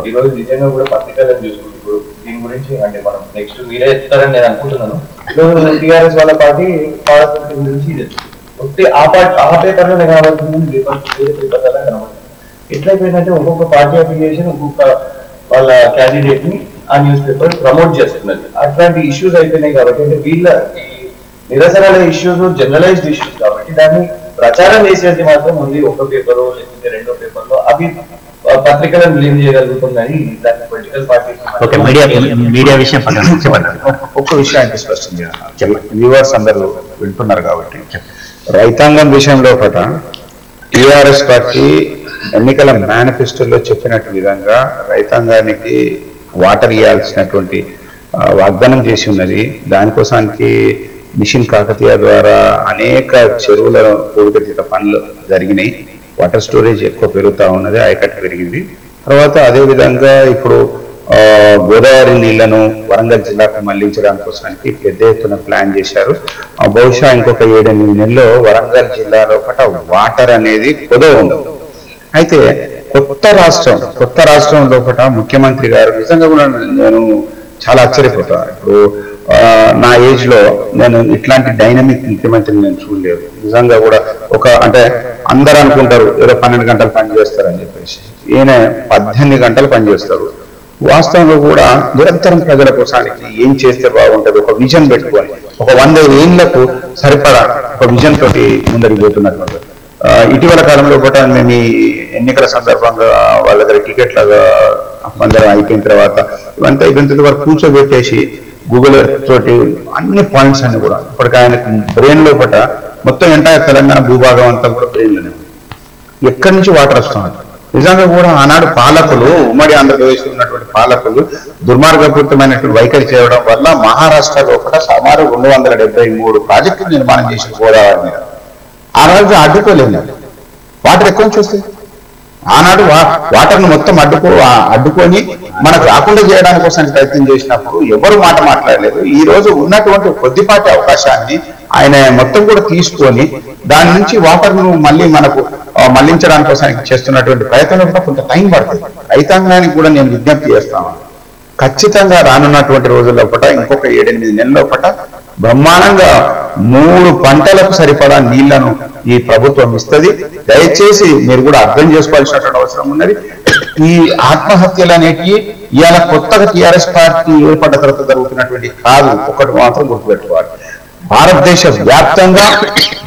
ఈ రోజు నిజంగా కూడా పత్రికలను చూసుకుంటూ ఇప్పుడు దీని గురించి అంటే మనం నెక్స్ట్ మీరే చెప్తారని నేను అనుకుంటున్నాను. ఈరోజు టీఆర్ఎస్ వాళ్ళ పార్టీ పార్టీ గురించి ఆ పేపర్లోనే కనబడుతుంది, వేరే పేపర్లలో కనబడుతుంది. ఎట్లయిపోయిందంటే ఒక్కొక్క పార్టీ అఫిలియేషన్ ఒక్కొక్క వాళ్ళ క్యాండిడేట్ ని ఆ న్యూస్ పేపర్ ప్రమోట్ చేస్తున్నది. అట్లాంటి ఇష్యూస్ అయిపోయినాయి కాబట్టి అంటే వీళ్ళ ఈ నిరసనల ఇష్యూస్ జనరలైజ్డ్ ఇష్యూస్ కాబట్టి దాన్ని ప్రచారం చేసేది మాత్రం ఉంది ఒక పేపర్ లేకపోతే రెండో పేపర్లో అవి పత్రికలను బ్లేమ్ చేయగలుగుతున్నాయి. దాన్ని పొలిటికల్ పార్టీస్ మీడియా విషయం ఒక్క విషయానికి స్పష్టంగా వ్యూవర్స్ అందరూ వింటున్నారు కాబట్టి రైతాంగం విషయంలో పట టీఆర్ఎస్ పార్టీ ఎన్నికల మేనిఫెస్టోలో చెప్పినట్టు విధంగా రైతాంగానికి వాటర్ ఇవ్వాల్సినటువంటి వాగ్దానం చేసి ఉన్నది. దానికోసానికి మిషన్ కాకతీయ ద్వారా అనేక చెరువుల పూడికతీత పనులు జరిగినాయి. వాటర్ స్టోరేజ్ ఎక్కువ పెరుగుతూ ఉన్నది, ఆయకట్టు పెరిగింది. తర్వాత అదేవిధంగా ఇప్పుడు గోదావరి నీళ్లను వరంగల్ జిల్లాకు మళ్లించడానికి కోసానికి పెద్ద ఎత్తున ప్లాన్ చేశారు. బహుశా ఇంకొక 7-8 నెలల్లో వరంగల్ జిల్లాలో వాటర్ అనేది కొదవ ఉండదు. అయితే కొత్త రాష్ట్రం లోపల ముఖ్యమంత్రి గారు నిజంగా కూడా నేను చాలా ఆశ్చర్యపోతాను. ఇప్పుడు నా ఏజ్ లో నేను ఇట్లాంటి డైనమిక్ ముఖ్యమంత్రిని నేను చూడలేదు. నిజంగా కూడా అంటే అందరూ అనుకుంటారు ఏదో 12 గంటలు పనిచేస్తారని చెప్పేసి, ఈయన 18 గంటలు పనిచేస్తారు. వాస్తవంలో కూడా నిరంతరం ప్రజల కోసానికి ఏం చేస్తే బాగుంటుంది ఒక విజన్ పెట్టుకొని ఒక 100 ఏళ్లకు సరిపడా ఒక విజన్ తోటి ముందరికి పోతున్నట్టు. ఇటీవల కాలంలో కూడా మేము ఈ ఎన్నికల సందర్భంగా వాళ్ళ దగ్గర టికెట్లుగా అందరం అయిపోయిన తర్వాత ఇవంతా అయిపోయిన వరకు కూర్చోబెట్టేసి గూగుల్ తోటి అన్ని పాయింట్స్ అన్ని కూడా ఇప్పటికి ఆయనకు బ్రెయిన్ లోపల మొత్తం ఎంటైర్ తెలంగాణ భూభాగం అంతా కూడా బ్రెయిన్లోనే ఉంది. ఎక్కడి నుంచి వాటర్ వస్తున్నారు నిజంగా కూడా ఆనాడు పాలకులు ఉమ్మడి ఆంధ్రప్రదేశ్లో ఉన్నటువంటి పాలకులు దుర్మార్గపూరితమైనటువంటి వైఖరి చేయడం వల్ల మహారాష్ట్ర లోపల సుమారు 273 ప్రాజెక్టులు నిర్మాణం చేసిన గోదావరి మీద ఆ రోజు అడ్డుకోలేదు. వాటర్ ఎక్కువ నుంచి వస్తాయి. ఆనాడు వాటర్ను మొత్తం అడ్డుకొని మనకు రాకుండా చేయడానికి కోసం ప్రయత్నం చేసినప్పుడు ఎవరు మాట మాట్లాడలేదు. ఈ రోజు ఉన్నటువంటి కొద్దిపాటి అవకాశాన్ని ఆయన మొత్తం కూడా తీసుకొని దాని నుంచి వాటర్ను మళ్ళీ మనకు మళ్లించడానికి కోసం చేస్తున్నటువంటి ప్రయత్నంలో కూడా కొంత టైం పడుతుంది. రైతాంగానికి కూడా నేను విజ్ఞప్తి చేస్తాను, ఖచ్చితంగా రానున్నటువంటి రోజుల లోపల ఇంకొక 7-8 నెలల లోపల బ్రహ్మాండంగా 3 పంటలకు సరిపడా నీళ్లను ఈ ప్రభుత్వం ఇస్తుంది. దయచేసి మీరు కూడా అర్థం చేసుకోవాల్సినటువంటి అవసరం ఉన్నది. ఈ ఆత్మహత్యలు అనేటివి ఇవాళ కొత్తగా టీఆర్ఎస్ పార్టీ ఏర్పడ్డ తర్వాత జరుగుతున్నటువంటి కాదు. ఒకటి మాత్రం గుర్తుపెట్టుకోవాలి, భారతదేశ వ్యాప్తంగా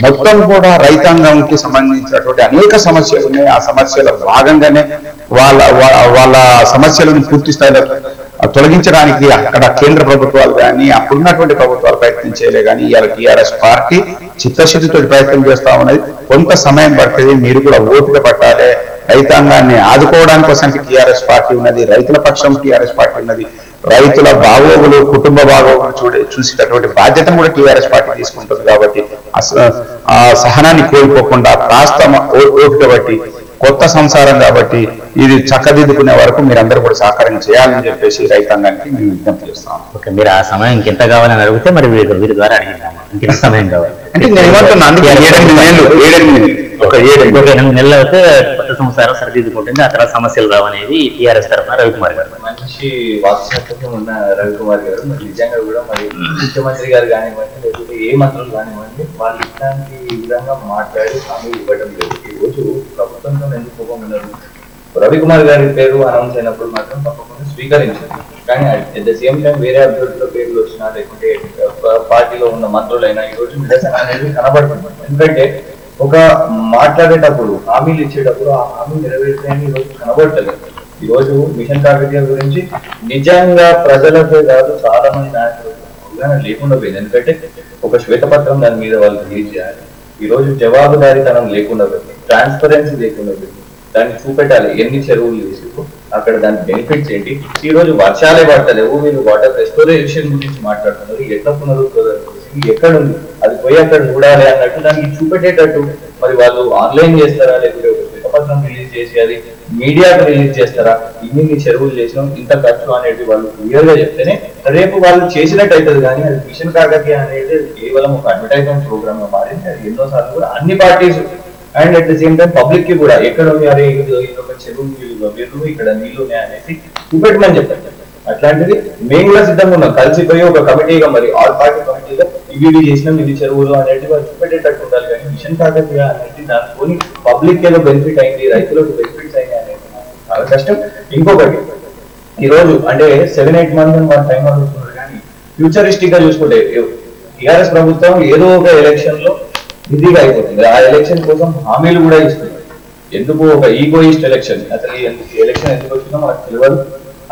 మొత్తం కూడా రైతాంగానికి సంబంధించినటువంటి అనేక సమస్యలు ఉన్నాయి. ఆ సమస్యల భాగంగానే వాళ్ళ సమస్యలను పూర్తి స్థాయిలో తొలగించడానికి అక్కడ కేంద్ర ప్రభుత్వాలు కానీ అప్పుడున్నటువంటి ప్రభుత్వాలు ప్రయత్నం చేయలే కానీ ఇవాళ టీఆర్ఎస్ పార్టీ చిత్తశుద్ధితో ప్రయత్నం చేస్తా ఉన్నది. కొంత సమయం పడుతుంది, మీరు కూడా ఓపిక పట్టాలి. రైతాంగాన్ని ఆదుకోవడానికి కోసం టీఆర్ఎస్ పార్టీ ఉన్నది, రైతుల పక్షం టీఆర్ఎస్ పార్టీ ఉన్నది. రైతుల బాగోగులు, కుటుంబ బాగోగులు చూసేటటువంటి బాధ్యతను కూడా టీఆర్ఎస్ పార్టీ తీసుకుంటుంది. కాబట్టి ఆ సహనాన్ని కోల్పోకుండా కాస్త ఓపిక బట్టి కొత్త సంసారం కాబట్టి ఇది చక్కదిద్దుకునే వరకు మీరందరూ కూడా సహకారం చేయాలని చెప్పేసి రైతాంగానికి మేము విజ్ఞప్తి చేస్తాం. ఓకే, మీరు ఆ సమయం ఇంకెంత కావాలని అడిగితే మరి వీరి ద్వారా అడిగినాము ఇంకెంత సమయం కావాలి అంటే నేను ఏమంటున్నా, అందుకే 7 నెలలు అయితే కొత్త సంవత్సరం సరిదిద్దుకుంటుంది, ఆ తర్వాత సమస్యలు రావనేది టీఆర్ఎస్ తరఫున రవికుమార్ గారు. మంచి వాక్చాతుర్యం ఉన్న రవికుమార్ గారు మరి నిజంగా కూడా మరి ముఖ్యమంత్రి గారు కానివ్వండి లేకపోతే ఏ మంత్రులు కానివ్వండి వాళ్ళు ఇట్లాంటి విధంగా మాట్లాడి హామీలు ఇవ్వడం లేదు. ఈ రోజు ప్రభుత్వంలో ఎందుకు కోపం ఉన్నారు, రవికుమార్ గారి పేరు అనౌన్స్ అయినప్పుడు మాత్రం తప్పకుండా స్వీకరించారు. కానీ అట్ ద సేమ్ టైం వేరే అభ్యర్థుల పేర్లు వచ్చినా లేకుంటే పార్టీలో ఉన్న మంత్రులైనా ఈ రోజు నిరసన అనేది కనబడుతుంది. ఎందుకంటే ఒక మాట్లాడేటప్పుడు హామీలు ఇచ్చేటప్పుడు ఆ హామీ నెరవేర్తాయని ఈ రోజు కనబడలేదు. ఈ రోజు మిషన్ కాకతీయ గురించి నిజంగా ప్రజలకే కాదు చాలా మంది నాయకులు అవగాహన లేకుండా పోయింది. ఎందుకంటే ఒక శ్వేతపత్రం దాని మీద వాళ్ళు రిలీజ్ చేయాలి. ఈ రోజు జవాబుదారీతనం లేకుండా పోయింది, ట్రాన్స్పరెన్సీ లేకుండా పోయింది. దాన్ని చూపెట్టాలి, ఎన్ని చెరువులు వేసి అక్కడ దాని బెనిఫిట్స్ ఏంటి. ఈ రోజు వర్షాలే పడతలేవు, మీరు వాటర్ రెస్టోరేషన్ గురించి మాట్లాడుతున్నారు, ఎట్లా పునరుద్ధరణ ఎక్కడ ఉంది అది పోయి అక్కడ చూడాలి అన్నట్టు దానికి చూపెట్టేటట్టు మరి వాళ్ళు ఆన్లైన్ చేస్తారా లేకపోతే శ్వేతపత్రం రిలీజ్ చేసి అది మీడియాకు రిలీజ్ చేస్తారా, ఇన్ని చెరువులు చేసినాం ఇంత ఖర్చు అనేది వాళ్ళు క్లియర్ గా చెప్తేనే రేపు వాళ్ళు చేసినట్టు అవుతుంది. కానీ అది మిషన్ కాకతీయ అనేది కేవలం ఒక అడ్వర్టైజ్మెంట్ ప్రోగ్రామ్ గా మారింది. అది ఎన్నోసార్లు కూడా అన్ని parties and at the same time public కి కూడా ఎక్కడ ఉంది అరే ఒక చెరువు నీళ్ళు ఇక్కడ నీళ్లు ఉన్నాయి అనేసి చూపెట్టమని చెప్పారు. అట్లాంటిది మేము కూడా సిద్ధంగా ఉన్నాం, కలిసిపోయి ఒక కమిటీగా మరి ఆల్ పార్టీ కమిటీగా ఇవి చేసినాం ఇది చెరువులు అనేది వాళ్ళు చూపెట్టేటట్టు ఉండాలి. కానీ మిషన్ కాకతీయ అనేది దానితోని పబ్లిక్ ఏదో బెనిఫిట్ అయింది, రైతులకు బెనిఫిట్స్ అయినాయి అనేది చాలా కష్టం. ఇంకొకటి ఈ రోజు అంటే 7-8 మంత్స్ వాళ్ళు టైం అడుగుతున్నారు. కానీ ఫ్యూచరిస్టిక్ గా చూసుకుంటే టీఆర్ఎస్ ప్రభుత్వం ఏదో ఒక ఎలక్షన్ లో బిజీగా అయిపోతుంది. ఆ ఎలక్షన్ కోసం హామీలు కూడా ఇస్తుంది. ఎందుకు ఒక ఈగోయిస్ట్ ఎలక్షన్, అసలు ఈ ఎలక్షన్ ఎందుకు వచ్చిందో మనకు తెలియదు,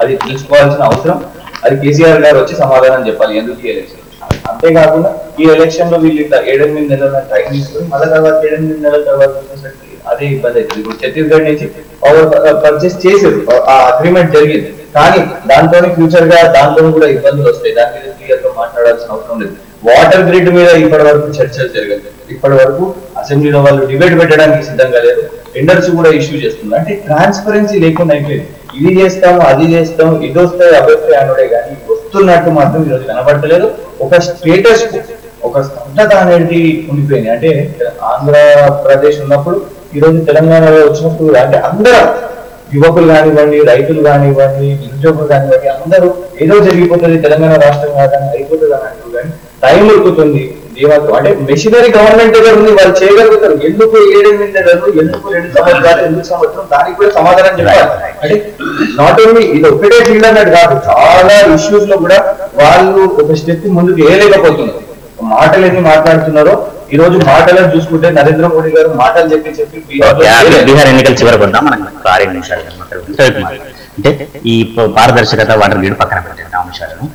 అది తెలుసుకోవాల్సిన అవసరం. అది కేసీఆర్ గారు వచ్చి సమాధానం చెప్పాలి ఎందుకు ఈ ఎలక్షన్. అంతేకాకుండా ఈ ఎలక్షన్ లో వీళ్ళు ఇట్లా 7-8 నెలల టైం తీసుకుని మళ్ళీ తర్వాత 7-8 నెలల తర్వాత వచ్చేసరికి అదే ఇబ్బంది అవుతుంది. ఇప్పుడు ఛత్తీస్గఢ్ నుంచి పవర్ పర్చేస్ చేశారు, ఆ అగ్రిమెంట్ జరిగింది. కానీ దాంతో ఫ్యూచర్ గా దాంతో కూడా ఇబ్బందులు వస్తాయి. దాని మీద క్లియర్ గా మాట్లాడాల్సిన అవసరం లేదు. వాటర్ గ్రిడ్ మీద ఇప్పటి వరకు చర్చలు జరగలేదు. ఇప్పటి వరకు అసెంబ్లీలో వాళ్ళు డిబేట్ పెట్టడానికి సిద్ధంగా లేదు. టెండర్స్ కూడా ఇష్యూ చేస్తున్నారు. అంటే ట్రాన్స్పరెన్సీ లేకుండా అయిపోయింది. ఇది చేస్తాము అది చేస్తాం ఇది వస్తాయి అవి వస్తాయి అనుడే కానీ వస్తున్నట్టు మాత్రం ఈరోజు కనబడతలేదు. ఒక స్టేటస్ ఒక స్తబ్దత అనేది ఉండిపోయింది. అంటే ఆంధ్రప్రదేశ్ ఉన్నప్పుడు ఈరోజు తెలంగాణలో వచ్చినప్పుడు అంటే అందరూ యువకులు కానివ్వండి, రైతులు కానివ్వండి, నిరుద్యోగులు కానివ్వండి అందరూ ఏదో జరిగిపోతుంది తెలంగాణ రాష్ట్రం కాదని అయిపోతుంది అని అంటారు. కానీ టైం ఉరుకుతుంది. అంటే మెషినరీ గవర్నమెంట్ దగ్గర ఉంది, వాళ్ళు చేయగలుగుతారు. ఎందుకు 7-8 నెలలు, ఎందుకు 2 సంవత్సరాలు, ఎందుకు సంవత్సరం, దానికి కూడా సమాధానం చెప్పాలి. అంటే నాట్ ఓన్లీ ఇది ఒకటే ఫీల్డ్ అన్నట్టు కాదు, చాలా ఇష్యూస్ లో కూడా వాళ్ళు ఒక స్టెప్ ముందుకు వేయలేకపోతున్నారు. మాటలు ఎన్ని మాట్లాడుతున్నారో ఈ రోజు మాటలను చూసుకుంటే నరేంద్ర మోడీ గారు మాటలు చెప్పి బీహార్ ఎన్నికలు చివరికి వద్దాం. మనకు 6 నిమిషాలు అంటే ఈ పారదర్శకత వాటర్ గ్రిడ్ పక్కన పెట్టిన అంశాలను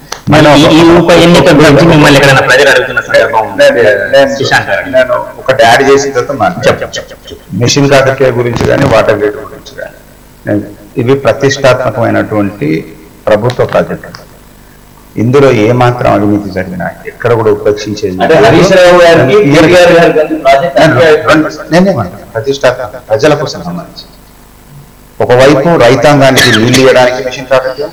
ఈ ఉప ఎన్నిక గురించి మిమ్మల్ని ఎక్కడైనా ప్రజలు అడుగుతున్న సందర్భం నేను ఒకటి యాడ్ చేసిన తర్వాత మిషన్ కాకతీయ గురించి కానీ వాటర్ గ్రిడ్ గురించి కానీ ఇవి ప్రతిష్టాత్మకమైనటువంటి ప్రభుత్వ ప్రాజెక్టు. ఇందులో ఏమాత్రం అవినీతి జరిగినా ఎక్కడ కూడా ఉపేక్షించేది ప్రతిష్టాత్మక ప్రజల కోసం సంబంధించి ఒకవైపు రైతాంగానికి నీళ్లు ఇవ్వడానికి మిషన్ కాకతీయ,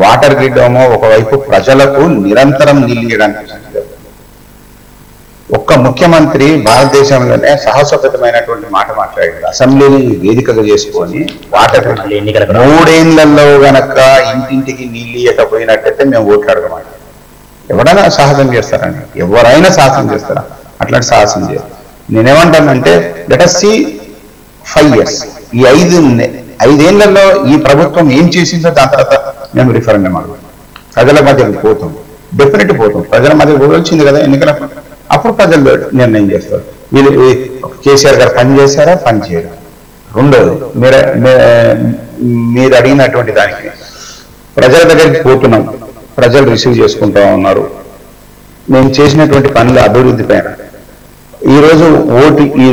వాటర్ గ్రిడ్ ఏమో ఒకవైపు ప్రజలకు నిరంతరం నీళ్లు ఇవ్వడానికి. ఒక్క ముఖ్యమంత్రి భారతదేశంలోనే సాహసోపేతమైనటువంటి మాట మాట్లాడాడు. అసెంబ్లీని వేదికగా చేసుకొని వాటర్ గ్రిడ్ 3 ఏళ్లలో గనక ఇంటింటికి నీళ్లు ఇవ్వకపోయినట్టయితే మేము ఓట్లు అడగమాట. ఎవరైనా సాహసం చేస్తారండి, ఎవరైనా సాహసం చేస్తారా? అట్లాంటి సాహసం చేయాలి. నేనేమంటానంటే లెట్ us see 5 years. ఈ 5 ఏళ్లలో ఈ ప్రభుత్వం ఏం చేసిందో దాని తర్వాత మేము రిఫరెండం అడుగుతాం. ప్రజల మధ్యకి పోతాం, డెఫినెట్ పోతాం. ప్రజల మధ్య వచ్చింది కదా ఎన్నికలప్పుడు, అప్పుడు ప్రజలు నిర్ణయం చేస్తారు వీళ్ళు కేసీఆర్ గారు పని చేశారా పని చేయరా. రెండోది మీరు అడిగినటువంటి దానికి ప్రజల దగ్గరికి పోతున్నాం, ప్రజలు రిసీవ్ చేసుకుంటా ఉన్నారు. మేము చేసినటువంటి పనుల అభివృద్ధి పైన ఈ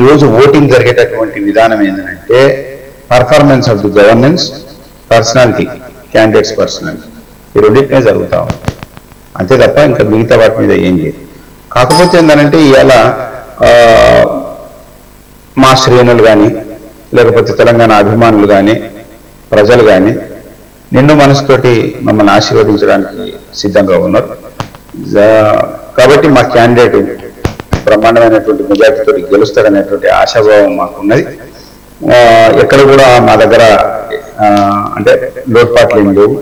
రోజు ఓటింగ్ జరిగేటటువంటి విధానం ఏంటంటే performance of the governance, personality, candidates personality, ఈ రెండింటినే జరుగుతా ఉంది. అంతే తప్ప ఇంకా మిగతా వాటి మీద ఏం లేదు. కాకపోతే ఏంటంటే ఇవాళ మా శ్రేణులు కానీ లేకపోతే తెలంగాణ అభిమానులు కానీ ప్రజలు కానీ నిండు మనసుతోటి మమ్మల్ని ఆశీర్వదించడానికి సిద్ధంగా ఉన్నారు. కాబట్టి మా క్యాండిడేట్ బ్రహ్మాండమైనటువంటి మెజార్టీతో గెలుస్తారనేటువంటి ఆశాభావం మాకున్నది. ఎక్కడ కూడా మా దగ్గర అంటే లోటుపాట్లు ఏం లేవు.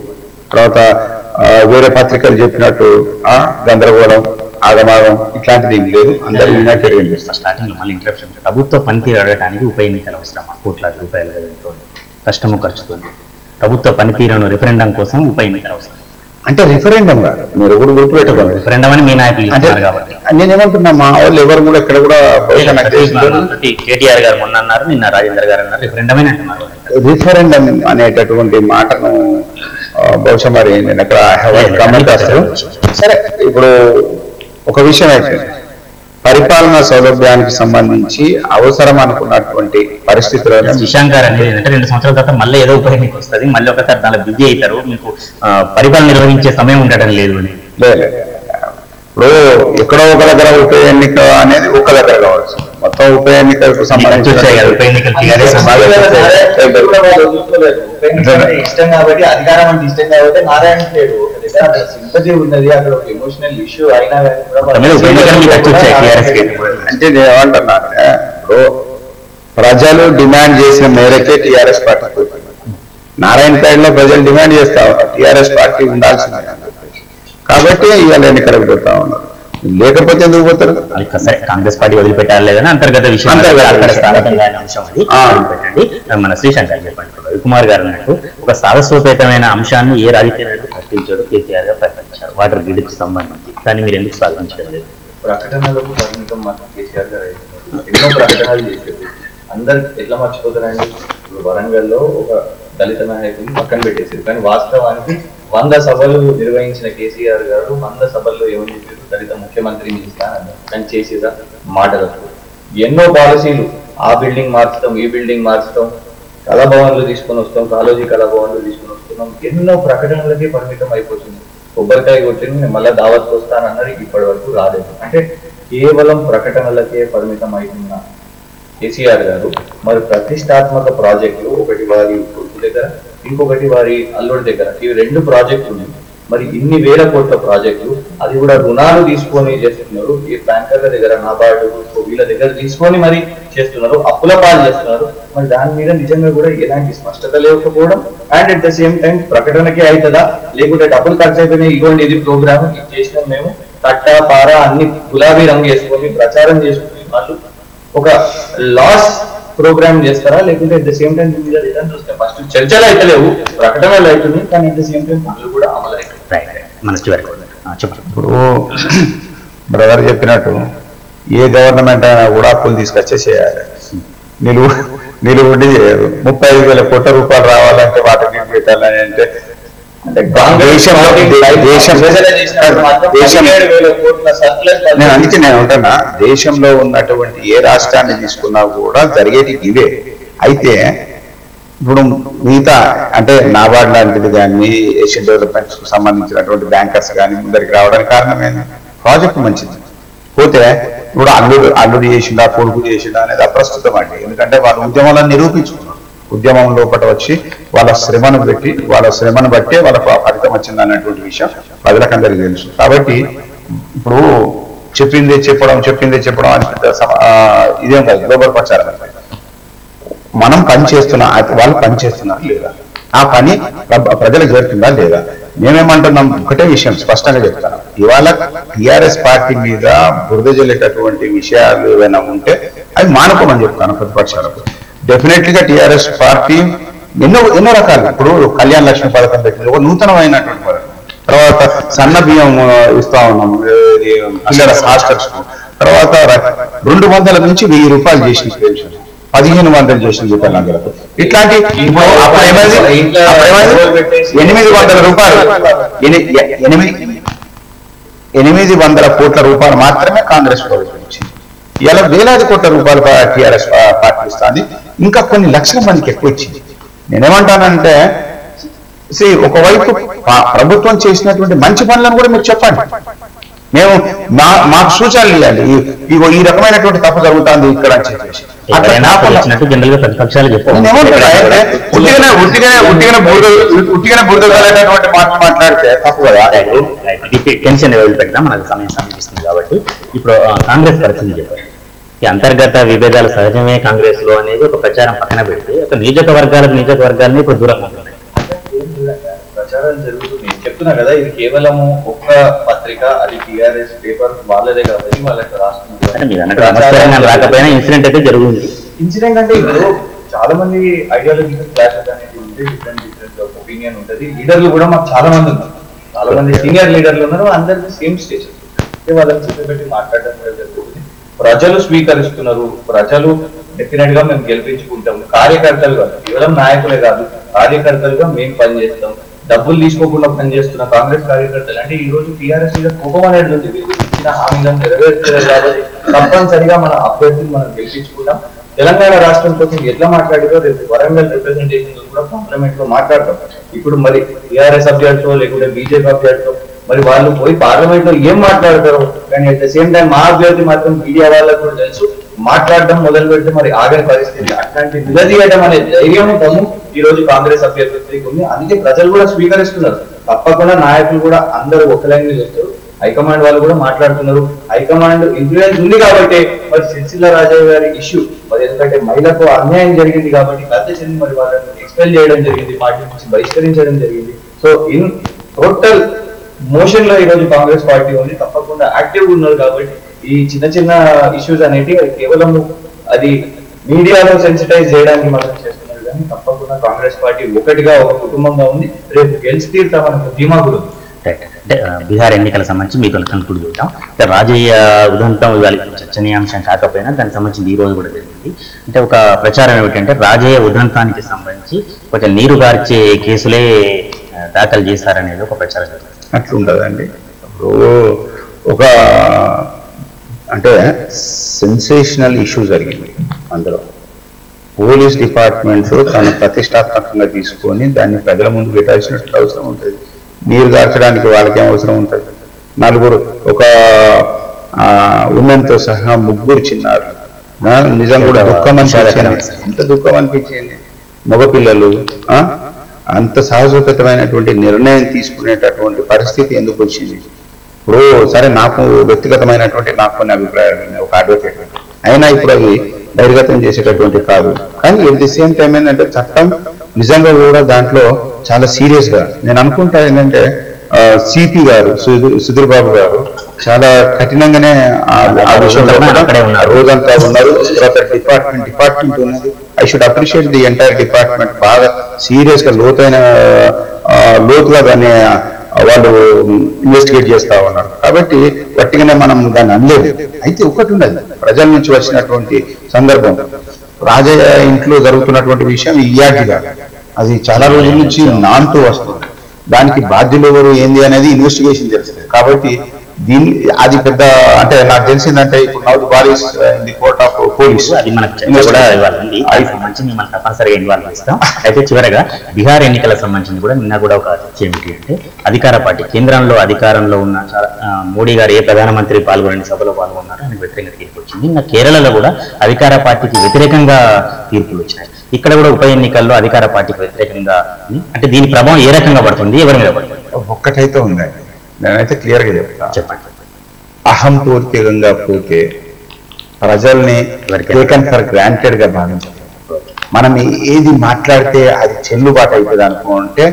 తర్వాత వేరే పత్రికలు చెప్పినట్టు గందరగోళం, ఆగమాగం ఇట్లాంటిది ఏం లేదు. అందరూ యునైటెడ్ చేస్తారు. స్టార్టింగ్ లో మళ్ళీ ఇంటరప్షన్. ప్రభుత్వ పనితీరు అడగడానికి ఉప ఎన్నికలు అవసరమా? కోట్లాది రూపాయలు కష్టము ఖర్చుతుంది. ప్రభుత్వ పనితీరును రిఫరెండం కోసం ఉప ఎన్నికలు అవసరం. అంటే రిఫరెండం కాదు, మీరు కూడా గుర్తుపెట్టుకోవాలి. రిఫరెండం అని మీ నాయకులు అంటారు కాబట్టి నేనేమంటున్నా, మా వాళ్ళు ఎవరు కూడా ఇక్కడ కూడా కేటీఆర్ గారు మొన్న అన్నారు, నిన్న రాజేందర్ గారు అన్నారు, రిఫరెండం అని అంటున్నారు. రిఫరెండం అనేటటువంటి మాటను బహుశా మరి నేను అక్కడ కామెంట్ చేస్తాను. సరే, ఇప్పుడు ఒక విషయం అయితే పరిపాలనా సౌలభ్యానికి సంబంధించి అవసరం అనుకున్నటువంటి పరిస్థితుల్లో శశాంక్ గారు అనేది ఏంటంటే 2 సంవత్సరాల తర్వాత మళ్ళీ ఏదో ఉప ఎన్నిక వస్తుంది, మళ్ళీ ఒకసారి దానిలో బిజీ అవుతారు, మీకు పరిపాలన నిర్వహించే సమయం ఉండటం లేదు అని. లేదు, ఇప్పుడు ఎక్కడో ఒక దగ్గర ఉప ఎన్నిక అనేది ఒక దగ్గర కావచ్చు, మొత్తం ఉప ఎన్నికలకు సంబంధించి ఉప ఎన్నికలు ఇష్టం కాబట్టి, అధికారం అంటే ఇష్టం కాబట్టి నారాయణ లేడు సింపతి ఉన్నది, అక్కడ ఒక ఎమోషనల్ ఇష్యూ అయినా అంటే నేను ఏమంటున్నా, ఇప్పుడు ప్రజలు డిమాండ్ చేసిన మేరకే టీఆర్ఎస్ పార్టీ నారాయణపేటలో ప్రజలు డిమాండ్ చేస్తా ఉన్నారు టీఆర్ఎస్ పార్టీ ఉండాల్సిందే కాబట్టి ఇవాళ ఎన్నికలకు పోతా ఉన్నారు. లేకపోతే ఎందుకు పోతారు? కాంగ్రెస్ పార్టీ వదిలిపెట్టాలి లేదని అంతర్గత విషయం అంశం అది. మన శ్రీశాంత్ గారు చెప్పండి, రవికుమార్ గారు అన్నట్టు ఒక సాహసోపేతమైన అంశాన్ని ఏ రాజకీయ నాయకులు ప్రకటించారు, కేసీఆర్ గారు ప్రకటించారు వాటర్ గ్రిడ్కి సంబంధించి. కానీ మీరు ఎందుకు సాధించడం లేదు? ప్రకటనలకు పరిమితం మాత్రం కేసీఆర్ గారు ఎన్నో ప్రకటనలు చేసేది. అందరు ఎట్లా మర్చిపోతారండి? ఇప్పుడు వరంగల్లో ఒక దళిత నాయకుని పక్కన పెట్టేసారు, కానీ వాస్తవానికి 100 సభలు నిర్వహించిన కేసీఆర్ గారు 100 సభల్లో ఏమని చెప్పారు? దళిత ముఖ్యమంత్రిని ఇస్తానన్నారు, కానీ చేసేదా మాటలకు. ఎన్నో పాలసీలు, ఆ బిల్డింగ్ మార్చుతాం, ఈ బిల్డింగ్ మార్చుతాం, కళాభవన్లు తీసుకొని వస్తాం, కాలేజీ కళాభవన్లు తీసుకొని వస్తున్నాం, ఎన్నో ప్రకటనలకే పరిమితం అయిపోతుంది. కొబ్బరికాయ కొట్టింది నేను మళ్ళీ దావత్కి వస్తానన్నారు, ఇప్పటి వరకు రాలేదు. అంటే కేవలం ప్రకటనలకే పరిమితం అవుతున్న కేసీఆర్ గారు మరి ప్రతిష్టాత్మక ప్రాజెక్టులు, ఒకటి వారి కొడుకు దగ్గర, ఇంకొకటి వారి అల్లుడి దగ్గర, ఇవి 2 ప్రాజెక్టులు ఉన్నాయి. మరి ఇన్ని వేల కోట్ల ప్రాజెక్టులు, అది కూడా రుణాలు తీసుకొని చేస్తున్నారు. ఈ బ్యాంకర్ల దగ్గర, నాబార్డు వీళ్ళ దగ్గర తీసుకొని మరి చేస్తున్నారు, అప్పుల పాలు చేస్తున్నారు. మరి దాని మీద నిజంగా కూడా ఎలాంటి స్పష్టత లేకపోవడం, and at the same time ప్రకటనకే అవుతుందా లేకుంటే డబ్బులు ఖర్చు అయిపోయినాయి, ఇవ్వండి ఇది ప్రోగ్రామ్ ఇది చేసినాం మేము, కట్ట పార అన్ని గులాబీ రంగు వేసుకొని ప్రచారం చేసుకుని వాళ్ళు ఒక లాస్ ప్రోగ్రామ్ చేస్తారా, లేకుంటే at the same time result వస్తాయి? ఫస్ట్ చర్చలు అయితే లేవు, ప్రకటనలు అవుతుంది, కానీ అట్ ద సేమ్ టైం పనులు కూడా అమలు అవుతాయి. ఇప్పుడు బ్రదర్ చెప్పినట్టు ఏ గవర్నమెంట్ అయినా కూడా అప్పులు తీసుకొచ్చే చేయాలి, నిలువుండి చేయదు. 35,000 కోట్ల రూపాయలు రావాలంటే వాటిని పెట్టాలని అంటే అందుకే నేను ఉంటున్నా, దేశంలో ఉన్నటువంటి ఏ రాష్ట్రాన్ని తీసుకున్నా కూడా జరిగేది ఇవే. అయితే ఇప్పుడు మిగతా అంటే నాబార్డ్ లాంటిది కానీ, ఏషియన్ డెవలప్మెంట్స్ కు సంబంధించినటువంటి బ్యాంకర్స్ కానీ ముందరికి రావడానికి కారణం ఏంటి? ప్రాజెక్ట్ మంచిది. పోతే ఇప్పుడు అల్లుడు చేసిండా, కొడుకు చేసిండా అనేది అప్రస్తుతం అండి. ఎందుకంటే వాళ్ళు ఉద్యమాలను నిరూపించుకున్నారు. ఉద్యమం లోపల వచ్చి వాళ్ళ శ్రమను బట్టి వాళ్ళకు ఫలితం వచ్చింది అన్నటువంటి విషయం ప్రజలకందరికీ తెలుసు. కాబట్టి ఇప్పుడు చెప్పిందే చెప్పడం అని ఇదేం కాదు, గ్లోబల్ ప్రచారం. మనం పని చేస్తున్నా, వాళ్ళు పని చేస్తున్నారు లేదా, ఆ పని ప్రజలకు చేరుతుందా లేదా? మేమేమంటున్నాం, ఒకటే విషయం స్పష్టంగా చెప్తాను, ఇవాళ టీఆర్ఎస్ పార్టీ మీద బురద జల్లేటటువంటి విషయాలు ఏమైనా ఉంటే అవి మానుకోమని చెప్తాను ప్రతిపక్షాలకు. డెఫినెట్లీగా టీఆర్ఎస్ పార్టీ ఎన్నో రకాలు. ఇప్పుడు కళ్యాణ లక్ష్మి పథకం పెట్టింది, ఒక నూతనమైనటువంటి పథకం. తర్వాత సన్న బియ్యం ఇస్తా ఉన్నాము పిల్లల హాస్టల్స్. తర్వాత 200 నుంచి 1000 రూపాయలు చేసిన పెన్షన్, 1500 చేసిన వికలాంగులకు. ఇట్లాంటి 800 రూపాయలు 800 కోట్ల రూపాయలు మాత్రమే కాంగ్రెస్ ప్రభుత్వం ఇచ్చింది. ఇలా వేలాది కోట్ల రూపాయలు టీఆర్ఎస్ పార్టీ ఇస్తుంది. ఇంకా కొన్ని లక్షల మందికి ఎక్కువ ఇచ్చింది. నేనేమంటానంటే ఒకవైపు ప్రభుత్వం చేసినటువంటి మంచి పనులను కూడా మీరు చెప్పండి, మేము మాకు సూచనలు ఇవ్వండి. ఈ రకమైనటువంటి తప్పు జరుగుతుంది ఇక్కడ అని చెప్పేసి ఉట్టిగానే బురదగలైనటువంటి మాటలు మాట్లాడితే తప్పు కదా. టెన్షన్ పెడతాం, మనకు సమయం సమీపిస్తుంది కాబట్టి ఇప్పుడు కాంగ్రెస్ పరిస్థితి చెప్పారు. ఈ అంతర్గత విభేదాలు సహజమే కాంగ్రెస్ లో అనేది ఒక ప్రచారం పక్కన పెడితే ఒక నియోజకవర్గాలని ఇప్పుడు దూరంగా ఉంటుంది. ప్రచారం జరుగుతుంది చెప్తున్నా కదా, ఇది కేవలము ఒక్క పత్రిక, అది టీఆర్ఎస్ పేపర్ వాళ్ళదే కాబట్టి వాళ్ళకి రాస్తున్నారు. రాకపోయినా ఇన్సిడెంట్ అయితే జరుగుతుంది. ఇన్సిడెంట్ అంటే ఇప్పుడు చాలా మంది ఐడియాలజికల్ క్లాషెస్ అనేది ఉంటే డిఫరెంట్ ఒపీనియన్ ఉంటుంది. లీడర్లు కూడా మాకు చాలా మంది ఉన్నారు, చాలా మంది సీనియర్ లీడర్లు ఉన్నారు. అందరికీ సేమ్ స్టేజ్ వాళ్ళని కూర్చోబెట్టి మాట్లాడడం జరుగుతుంది. ప్రజలు స్వీకరిస్తున్నారు, ప్రజలు డెఫినెట్ గా మేము గెలిపించుకుంటాం. కార్యకర్తలుగా కేవలం నాయకులే కాదు, కార్యకర్తలుగా మేము పనిచేస్తాం. డబ్బులు తీసుకోకుండా పనిచేస్తున్న కాంగ్రెస్ కార్యకర్తలు అంటే ఈ రోజు టీఆర్ఎస్ మీద కోపం అనేది ఉంది. ఇచ్చిన హామీలను నెరవేర్చారు కాబట్టి తప్పనిసరిగా మన అభ్యర్థిని మనం గెలిపించుకుంటాం. తెలంగాణ రాష్ట్రం కోసం ఎట్లా మాట్లాడారో రేపు వరంగల్ రిప్రజెంటేషన్ కూడా పార్లమెంట్ లో మాట్లాడతాం. ఇప్పుడు మరి టీఆర్ఎస్ అభ్యర్థితో లేకుంటే బీజేపీ అభ్యర్థితో మరి వాళ్ళు పోయి పార్లమెంట్ లో ఏం మాట్లాడతారు, కానీ అట్ ద సేమ్ టైం మా అభ్యర్థి మాత్రం మీడియా వాళ్ళకు కూడా తెలుసు మాట్లాడడం మొదలు పెడితే మరి ఆగని పరిస్థితి. అట్లాంటి నిలదీయడం అనే ధైర్యం తమ్ము ఈ రోజు కాంగ్రెస్ అభ్యర్థికి ఉంది. అందుకే ప్రజలు కూడా స్వీకరిస్తున్నారు. తప్పకుండా నాయకులు కూడా అందరూ ఒక లైన్ మీద వస్తారు. హైకమాండ్ వాళ్ళు కూడా మాట్లాడుతున్నారు. హైకమాండ్ ఇన్ఫ్లుయెన్స్ ఉంది కాబట్టి మరి సిరిసిల్ల రాజయ్య గారి ఇష్యూ మరి ఎందుకంటే మహిళకు అన్యాయం జరిగింది కాబట్టి పెద్ద చెంది మరి వాళ్ళని ఎక్స్పెల్ చేయడం జరిగింది, పార్టీ నుంచి బహిష్కరించడం జరిగింది. సో ఇన్ టోటల్ మోషన్ లో ఈ రోజు కాంగ్రెస్ పార్టీ ఉంది, తప్పకుండా యాక్టివ్ ఉన్నారు. కాబట్టి ఈ చిన్న ఇష్యూస్ అనేవి కేవలం అది మీడియాలో సెన్సిటైజ్ చేయడానికి మనం చేస్తున్నారు, కానీ తప్పకుండా కాంగ్రెస్ పార్టీ ఒకటిగా ఒక కుటుంబంగా ఉంది. రేపు గెలిచి తీరుతా మనకు ధీమా కూడా ఉంది. అంటే బీహార్ ఎన్నికలకు సంబంధించి మీకు కనుక్కుడు చూద్దాం. రాజయ్య ఉదంతం ఇవాళ చర్చనీయాంశం కాకపోయినా దానికి సంబంధించి ఈ రోజు కూడా జరిగింది. అంటే ఒక ప్రచారం ఏమిటంటే రాజయ్య ఉదంతానికి సంబంధించి కొంచెం నీరు గార్చే కేసులే దాఖలు చేశారనేది ఒక ప్రచారం జరుగుతుంది. అట్లుండదండి. ఇప్పుడు ఒక అంటే సెన్సేషనల్ ఇష్యూ జరిగింది. అందులో పోలీస్ డిపార్ట్మెంట్ తను ప్రతిష్టాత్మకంగా తీసుకొని దాన్ని ప్రజల ముందు పెట్టాల్సినట్టు అవసరం ఉంటుంది. నీరు దాచడానికి వాళ్ళకి ఏం అవసరం ఉంటుంది? నలుగురు ఒక ఉమెన్తో సహా 3 చిన్నారు. నిజం కూడా దుఃఖం అనిపించింది. ఎంత దుఃఖం అనిపించింది. మగపిల్లలు అంత సహజోపేతమైనటువంటి నిర్ణయం తీసుకునేటటువంటి పరిస్థితి ఎందుకు వచ్చింది? ఇప్పుడు సరే నాకు వ్యక్తిగతమైనటువంటి నాకు కొన్ని అభిప్రాయాలు ఉన్నాయి ఒక అడ్వకేట్, అయినా ఇప్పుడు అవి బహిర్గతం చేసేటటువంటి కాదు. కానీ ఎట్ ది సేమ్ టైం ఏంటంటే చట్టం నిజంగా కూడా దాంట్లో చాలా సీరియస్ గా నేను అనుకుంటా ఏంటంటే సిపి గారు సుధీర్ బాబు గారు చాలా కఠినంగానే ఆ విషయంలో రోజంతా ఉన్నారు. డిపార్ట్మెంట్ ఉన్నది. I should appreciate the entire department. బాగా సీరియస్ గా లోతుగా దాన్ని వాళ్ళు ఇన్వెస్టిగేట్ చేస్తా ఉన్నారు. కాబట్టి గట్టిగానే మనం దాన్ని అనలేదు. అయితే ఒకటి ఉన్నది, ప్రజల నుంచి వచ్చినటువంటి సందర్భం రాజయ్య ఇంట్లో జరుగుతున్నటువంటి విషయం ఇయాటిగా అది చాలా రోజుల నుంచి నాంటూ వస్తుంది. దానికి బాధ్యులు ఎవరు ఏంది అనేది ఇన్వెస్టిగేషన్ చేస్తుంది. కాబట్టి దీన్ని అది పెద్ద అంటే నాకు తెలిసిందంటే ఇప్పుడు now the bodies in the court of police అది మనకు కూడా ఇవ్వాలండి. దానికి సంబంధించి మనం తప్పనిసరిగా ఇన్వాల్వ్ చేస్తాం. అయితే చివరగా బీహార్ ఎన్నికలకు సంబంధించి కూడా నిన్న కూడా ఒక చర్చ ఏమిటి అంటే అధికార పార్టీ కేంద్రంలో అధికారంలో ఉన్న మోడీ గారు ఏ ప్రధానమంత్రి పాల్గొని సభలో పాల్గొన్నారో ఆయన వ్యతిరేకంగా తీర్పు వచ్చింది. నిన్న కేరళలో కూడా అధికార పార్టీకి వ్యతిరేకంగా తీర్పులు వచ్చినాయి. ఇక్కడ కూడా ఉప ఎన్నికల్లో అధికార పార్టీకి వ్యతిరేకంగా అంటే దీని ప్రభావం ఏ రకంగా పడుతుంది, ఎవరి మీద పడుతుంది? ఒక్కటైతే ఉందండి, నేనైతే క్లియర్ గా చెప్తాను. చెప్పండి. అహంపూర్తికంగా పోతే ప్రజల్ని టేకన్ ఫర్ గ్రాంటెడ్ గా భావించాలి. మనం ఏది మాట్లాడితే అది చెల్లుబాటు అవుతుంది అనుకుంటే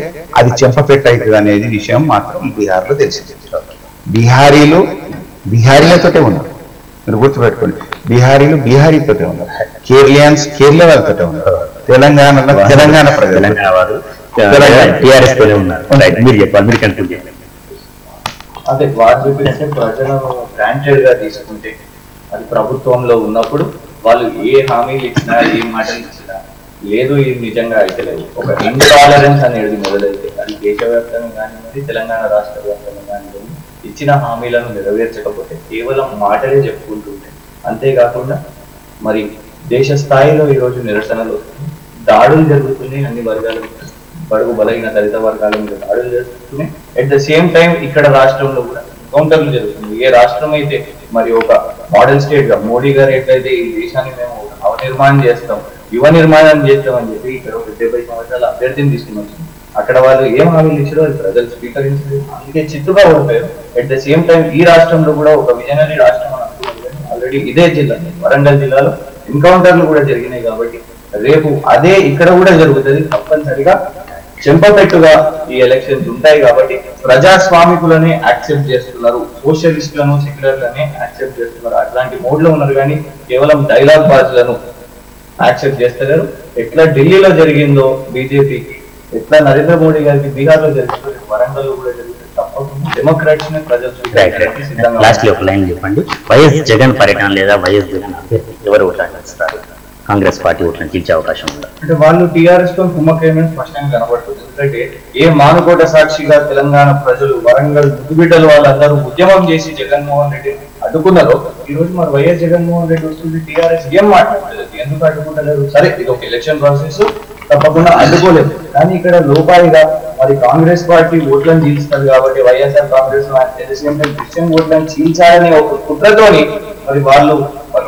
అది చెంపపెట్టు అవుతుంది అనేది విషయం మాత్రం బీహార్లో తెలిసింది. బీహారీలతోటే ఉన్నారు. మీరు గుర్తుపెట్టుకోండి, బీహారీలతోటే ఉన్నారు. కేరళియన్స్ కేరళ వాళ్ళతోటే ఉన్నారు. తెలంగాణ ప్రజలు తెలంగాణ వారు టీఆర్ఎస్ తోనే ఉన్నారు. మీరు చెప్పాలి, మీరు కన్ఫ్యూజ్ చేయండి. అదే వారు చూపించే ప్రజలను గ్రాంటెడ్ గా తీసుకుంటే అది ప్రభుత్వంలో ఉన్నప్పుడు వాళ్ళు ఏ హామీలు ఇచ్చినా ఏ మాటలు ఇచ్చినా లేదు ఇది నిజంగా అయితే లేదు. ఒక ఇంటాలరెన్స్ అనేది మొదలైతే అది దేశవ్యాప్తంగా కానివ్వండి తెలంగాణ రాష్ట్ర వ్యాప్తంగా కానివ్వండి ఇచ్చిన హామీలను నెరవేర్చకపోతే కేవలం మాటలే చెప్పుకుంటుంటే, అంతేకాకుండా మరి దేశ స్థాయిలో ఈరోజు నిరసనలు దాడులు జరుగుతున్నాయి. అన్ని వర్గాలు బడుగు బలైన దళిత వర్గాల మీద దాడులు జరుగుతున్నాయి. అట్ ద సేమ్ టైం ఇక్కడ రాష్ట్రంలో కూడా ఎన్కౌంటర్లు జరుగుతుంది. ఏ రాష్ట్రం అయితే మరి ఒక మోడల్ స్టేట్ గా మోడీ గారు ఎట్లయితే ఈ దేశాన్ని మేము నవ నిర్మాణం చేస్తాం, యువ నిర్మాణం చేస్తాం అని చెప్పి ఇక్కడ ఒక 70 సంవత్సరాల అభ్యర్థిని తీసుకుని వచ్చింది. అక్కడ వాళ్ళు ఏం హామీలు ఇచ్చారో అది ప్రజలు స్వీకరించలేదు, అందుకే చిత్తుగా ఓడిపోయారు. అట్ ద సేమ్ టైం ఈ రాష్ట్రంలో కూడా ఒక విజనరీ రాష్ట్రం అని అనుకున్నారు. ఆల్రెడీ ఇదే జిల్లా వరంగల్ జిల్లాలో ఎన్కౌంటర్లు కూడా జరిగినాయి. కాబట్టి రేపు అదే ఇక్కడ కూడా జరుగుతుంది. తప్పనిసరిగా చెంపపెట్టుగా ఈ ఎలక్షన్స్ ఉంటాయి. కాబట్టి ప్రజాస్వామికులనే యాక్సెప్ట్ చేస్తున్నారు, సోషలిస్టులను సెక్యులర్లనే యాక్సెప్ట్ చేస్తున్నారు. అట్లాంటి మోడ్ లో ఉన్నారు కానీ కేవలం డైలాగ్ బాజులను యాక్సెప్ట్ చేస్తలేరు. ఎట్లా ఢిల్లీలో జరిగిందో బీజేపీకి, ఎట్లా నరేంద్ర మోడీ గారికి బీహార్ లో జరుగుతుంది, వరంగల్ లో కూడా జరుగుతుంది. తప్పకుండా డెమోక్రాట్స్ ని ప్రజలు సిద్ధంగా. లాస్ట్ ఒక లైన్ చెప్పండి, వైఎస్ జగన్ పర్యటన లేదా వైఎస్ జగన్ అభ్యర్థి ఎవరు ఓటాస్తారు? కాంగ్రెస్ పార్టీ ఓట్లను తీర్చే అవకాశం ఉందా? అంటే వాళ్ళు టీఆర్ఎస్ తో కుమ్మకైన స్పష్టంగా కనబడుతుంది. ఎందుకంటే ఏ మానుకోట సాక్షిగా తెలంగాణ ప్రజలు వరంగల్ ముద్దుబిడ్డలు వాళ్ళందరూ ఉద్యమం చేసి జగన్మోహన్ రెడ్డి అడ్డుకున్నారో, ఈ రోజు మరి వైఎస్ జగన్మోహన్ రెడ్డి వస్తుంది, టీఆర్ఎస్ ఏం మాట్లాడలేదు, ఎందుకు అడ్డుకుంటలేదు? సరే ఇది ఒక ఎలక్షన్ ప్రాసెస్, తప్పకుండా అడ్డుకోలేదు. కానీ ఇక్కడ లోపాయిగా మరి కాంగ్రెస్ పార్టీ ఓట్లను చీల్స్తారు కాబట్టి వైఎస్ఆర్ కాంగ్రెస్ క్రిస్టియన్ ఓట్లను చీల్చాలనే ఒక కుట్రతోని మరి వాళ్ళు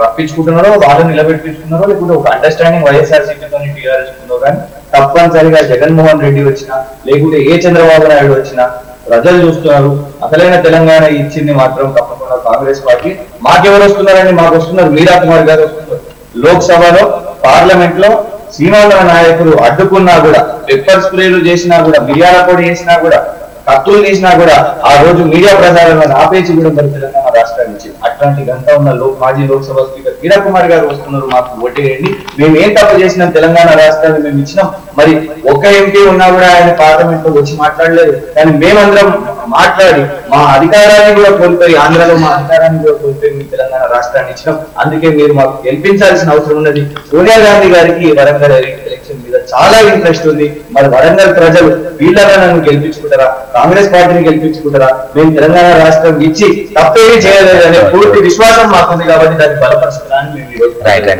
రప్పించుకుంటున్నారో, వాళ్ళు నిలబెట్టించుకున్నారో, లేకుంటే ఒక అండర్స్టాండింగ్ వైఎస్ఆర్ సీట్తో టీఆర్ఎస్ ఉందో. కానీ తప్పనిసరిగా జగన్మోహన్ రెడ్డి వచ్చినా లేకుంటే ఏ చంద్రబాబు నాయుడు వచ్చినా ప్రజలు చూస్తున్నారు. అసలైన తెలంగాణ ఇచ్చింది మాత్రం తప్పకుండా కాంగ్రెస్ పార్టీ. మాకెవరు వస్తున్నారని మాకు వస్తున్నారు, మీరా కుమార్ గారు వస్తున్నారు. లోక్సభలో పార్లమెంట్ లో సీమాంధ్ర నాయకులు అడ్డుకున్నా కూడా, పెప్పర్ స్ప్రేలు చేసినా కూడా, మిర్యాల పొడి చేసినా కూడా, కత్తులు తీసినా కూడా ఆ రోజు మీడియా ప్రచారాలను ఆపేసి కూడా మరి తెలంగాణ రాష్ట్రానికి ఇచ్చింది. అట్లాంటి గంట ఉన్న మాజీ లోక్సభ స్పీకర్ మీరా కుమార్ గారు వస్తున్నారు, మాకు ఓటేయండి, మేము ఏం తప్పు చేసినాం, తెలంగాణ రాష్ట్రాన్ని మేము ఇచ్చినాం. మరి ఒక్క ఎంపీ ఉన్నా కూడా ఆయన పార్లమెంట్ లో వచ్చి మాట్లాడలేదు. కానీ మేమందరం మాట్లాడి మా అధికారాన్ని కూడా కోల్పోయి, ఆంధ్రలో మా అధికారాన్ని కూడా కోల్పోయి మీ తెలంగాణ రాష్ట్రాన్ని ఇచ్చినాం. అందుకే మీరు మాకు గెలిపించాల్సిన అవసరం ఉన్నది. సోనియా గాంధీ గారికి వరంగల్ ఎలక్షన్ మీద చాలా ఇంట్రెస్ట్ ఉంది. మరి వరంగల్ ప్రజలు వీళ్ళగా నన్ను గెలిపించుకుంటారా, కాంగ్రెస్ పార్టీని గెలిపించుకుంటారా? మేము తెలంగాణ రాష్ట్రం ఇచ్చి తప్పేమీ చేయలేదనే పూర్తి విశ్వాసం మాకుంది. కాబట్టి దాన్ని బలపరచడానికి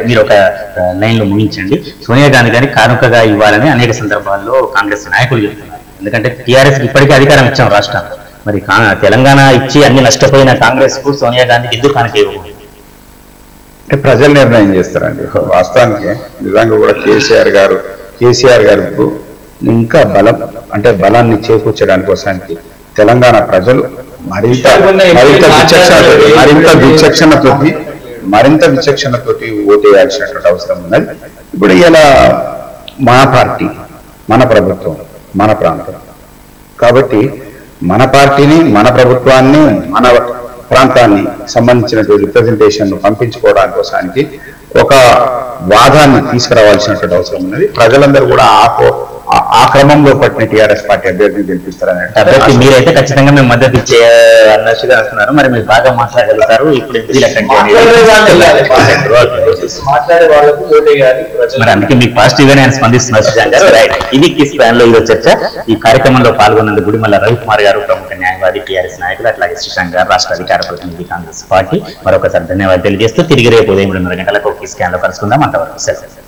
మీరు ఒక లైన్ లో ముగించండి. సోనియా గాంధీ గారిని కానుకగా ఇవ్వాలని అనేక సందర్భాల్లో కాంగ్రెస్ నాయకులు చెప్తున్నారు. ఎందుకంటే టీఆర్ఎస్ ఇప్పటికే అధికారం ఇచ్చాం రాష్ట్రాన్ని, మరి తెలంగాణ ఇచ్చి అన్ని నష్టపోయిన కాంగ్రెస్ కు సోనియా గాంధీకి ఎందుకు కానుక ఇవ్వకూడదు? అంటే ప్రజలు నిర్ణయం చేస్తారండి. వాస్తవానికి నిజంగా కూడా కేసీఆర్ గారు ఇంకా బలాన్ని చేకూర్చడానికి కోసానికి తెలంగాణ ప్రజలు మరింత విచక్షణతోటి ఓటేయాల్సినటువంటి అవసరం ఉన్నది. ఇప్పుడు ఇలా మన పార్టీ, మన ప్రభుత్వం, మన ప్రాంతం కాబట్టి మన పార్టీని, మన ప్రభుత్వాన్ని, మన ప్రాంతాన్ని సంబంధించినటువంటి రిప్రజెంటేషన్ పంపించుకోవడానికి కోసానికి ఒక వాదాన్ని తీసుకురావాల్సినటువంటి అవసరం ఉన్నది. ప్రజలందరూ కూడా ఆ క్రమంలో పట్టిన టీఆర్ఎస్ పార్టీ అభ్యర్థిని గెలిపిస్తారని అభ్యర్థి మీరైతే ఖచ్చితంగా మేము మద్దతు ఇచ్చే అన్నట్టుగా వస్తున్నారు. మరి మీరు బాగా మాట్లాడగలుగుతారు. ఇప్పుడు మరి అందుకే మీకు పాజిటివ్ గా నేను స్పందిస్తున్నారు శ్రీశాంత్ గారు. రైట్, ఇది కిస్ ప్లాన్ లో ఈరోజు చర్చ. ఈ కార్యక్రమంలో పాల్గొన్నందుకు గుడిమల్ల రవికుమార్ గారు, ప్రముఖ న్యాయవాది, టీఆర్ఎస్ నాయకులు, అట్లాగే శ్రీశాంత్ గారు, రాష్ట్ర అధికార ప్రతినిధి కాంగ్రెస్ పార్టీ, మరొకసారి ధన్యవాదాలు తెలియజేస్తూ తిరిగి రేపు ఉదయం 2:30 గంటలకు కిస్ ప్లాన్ లో కలుసుకుందాం. అంతవరకు సెలవు.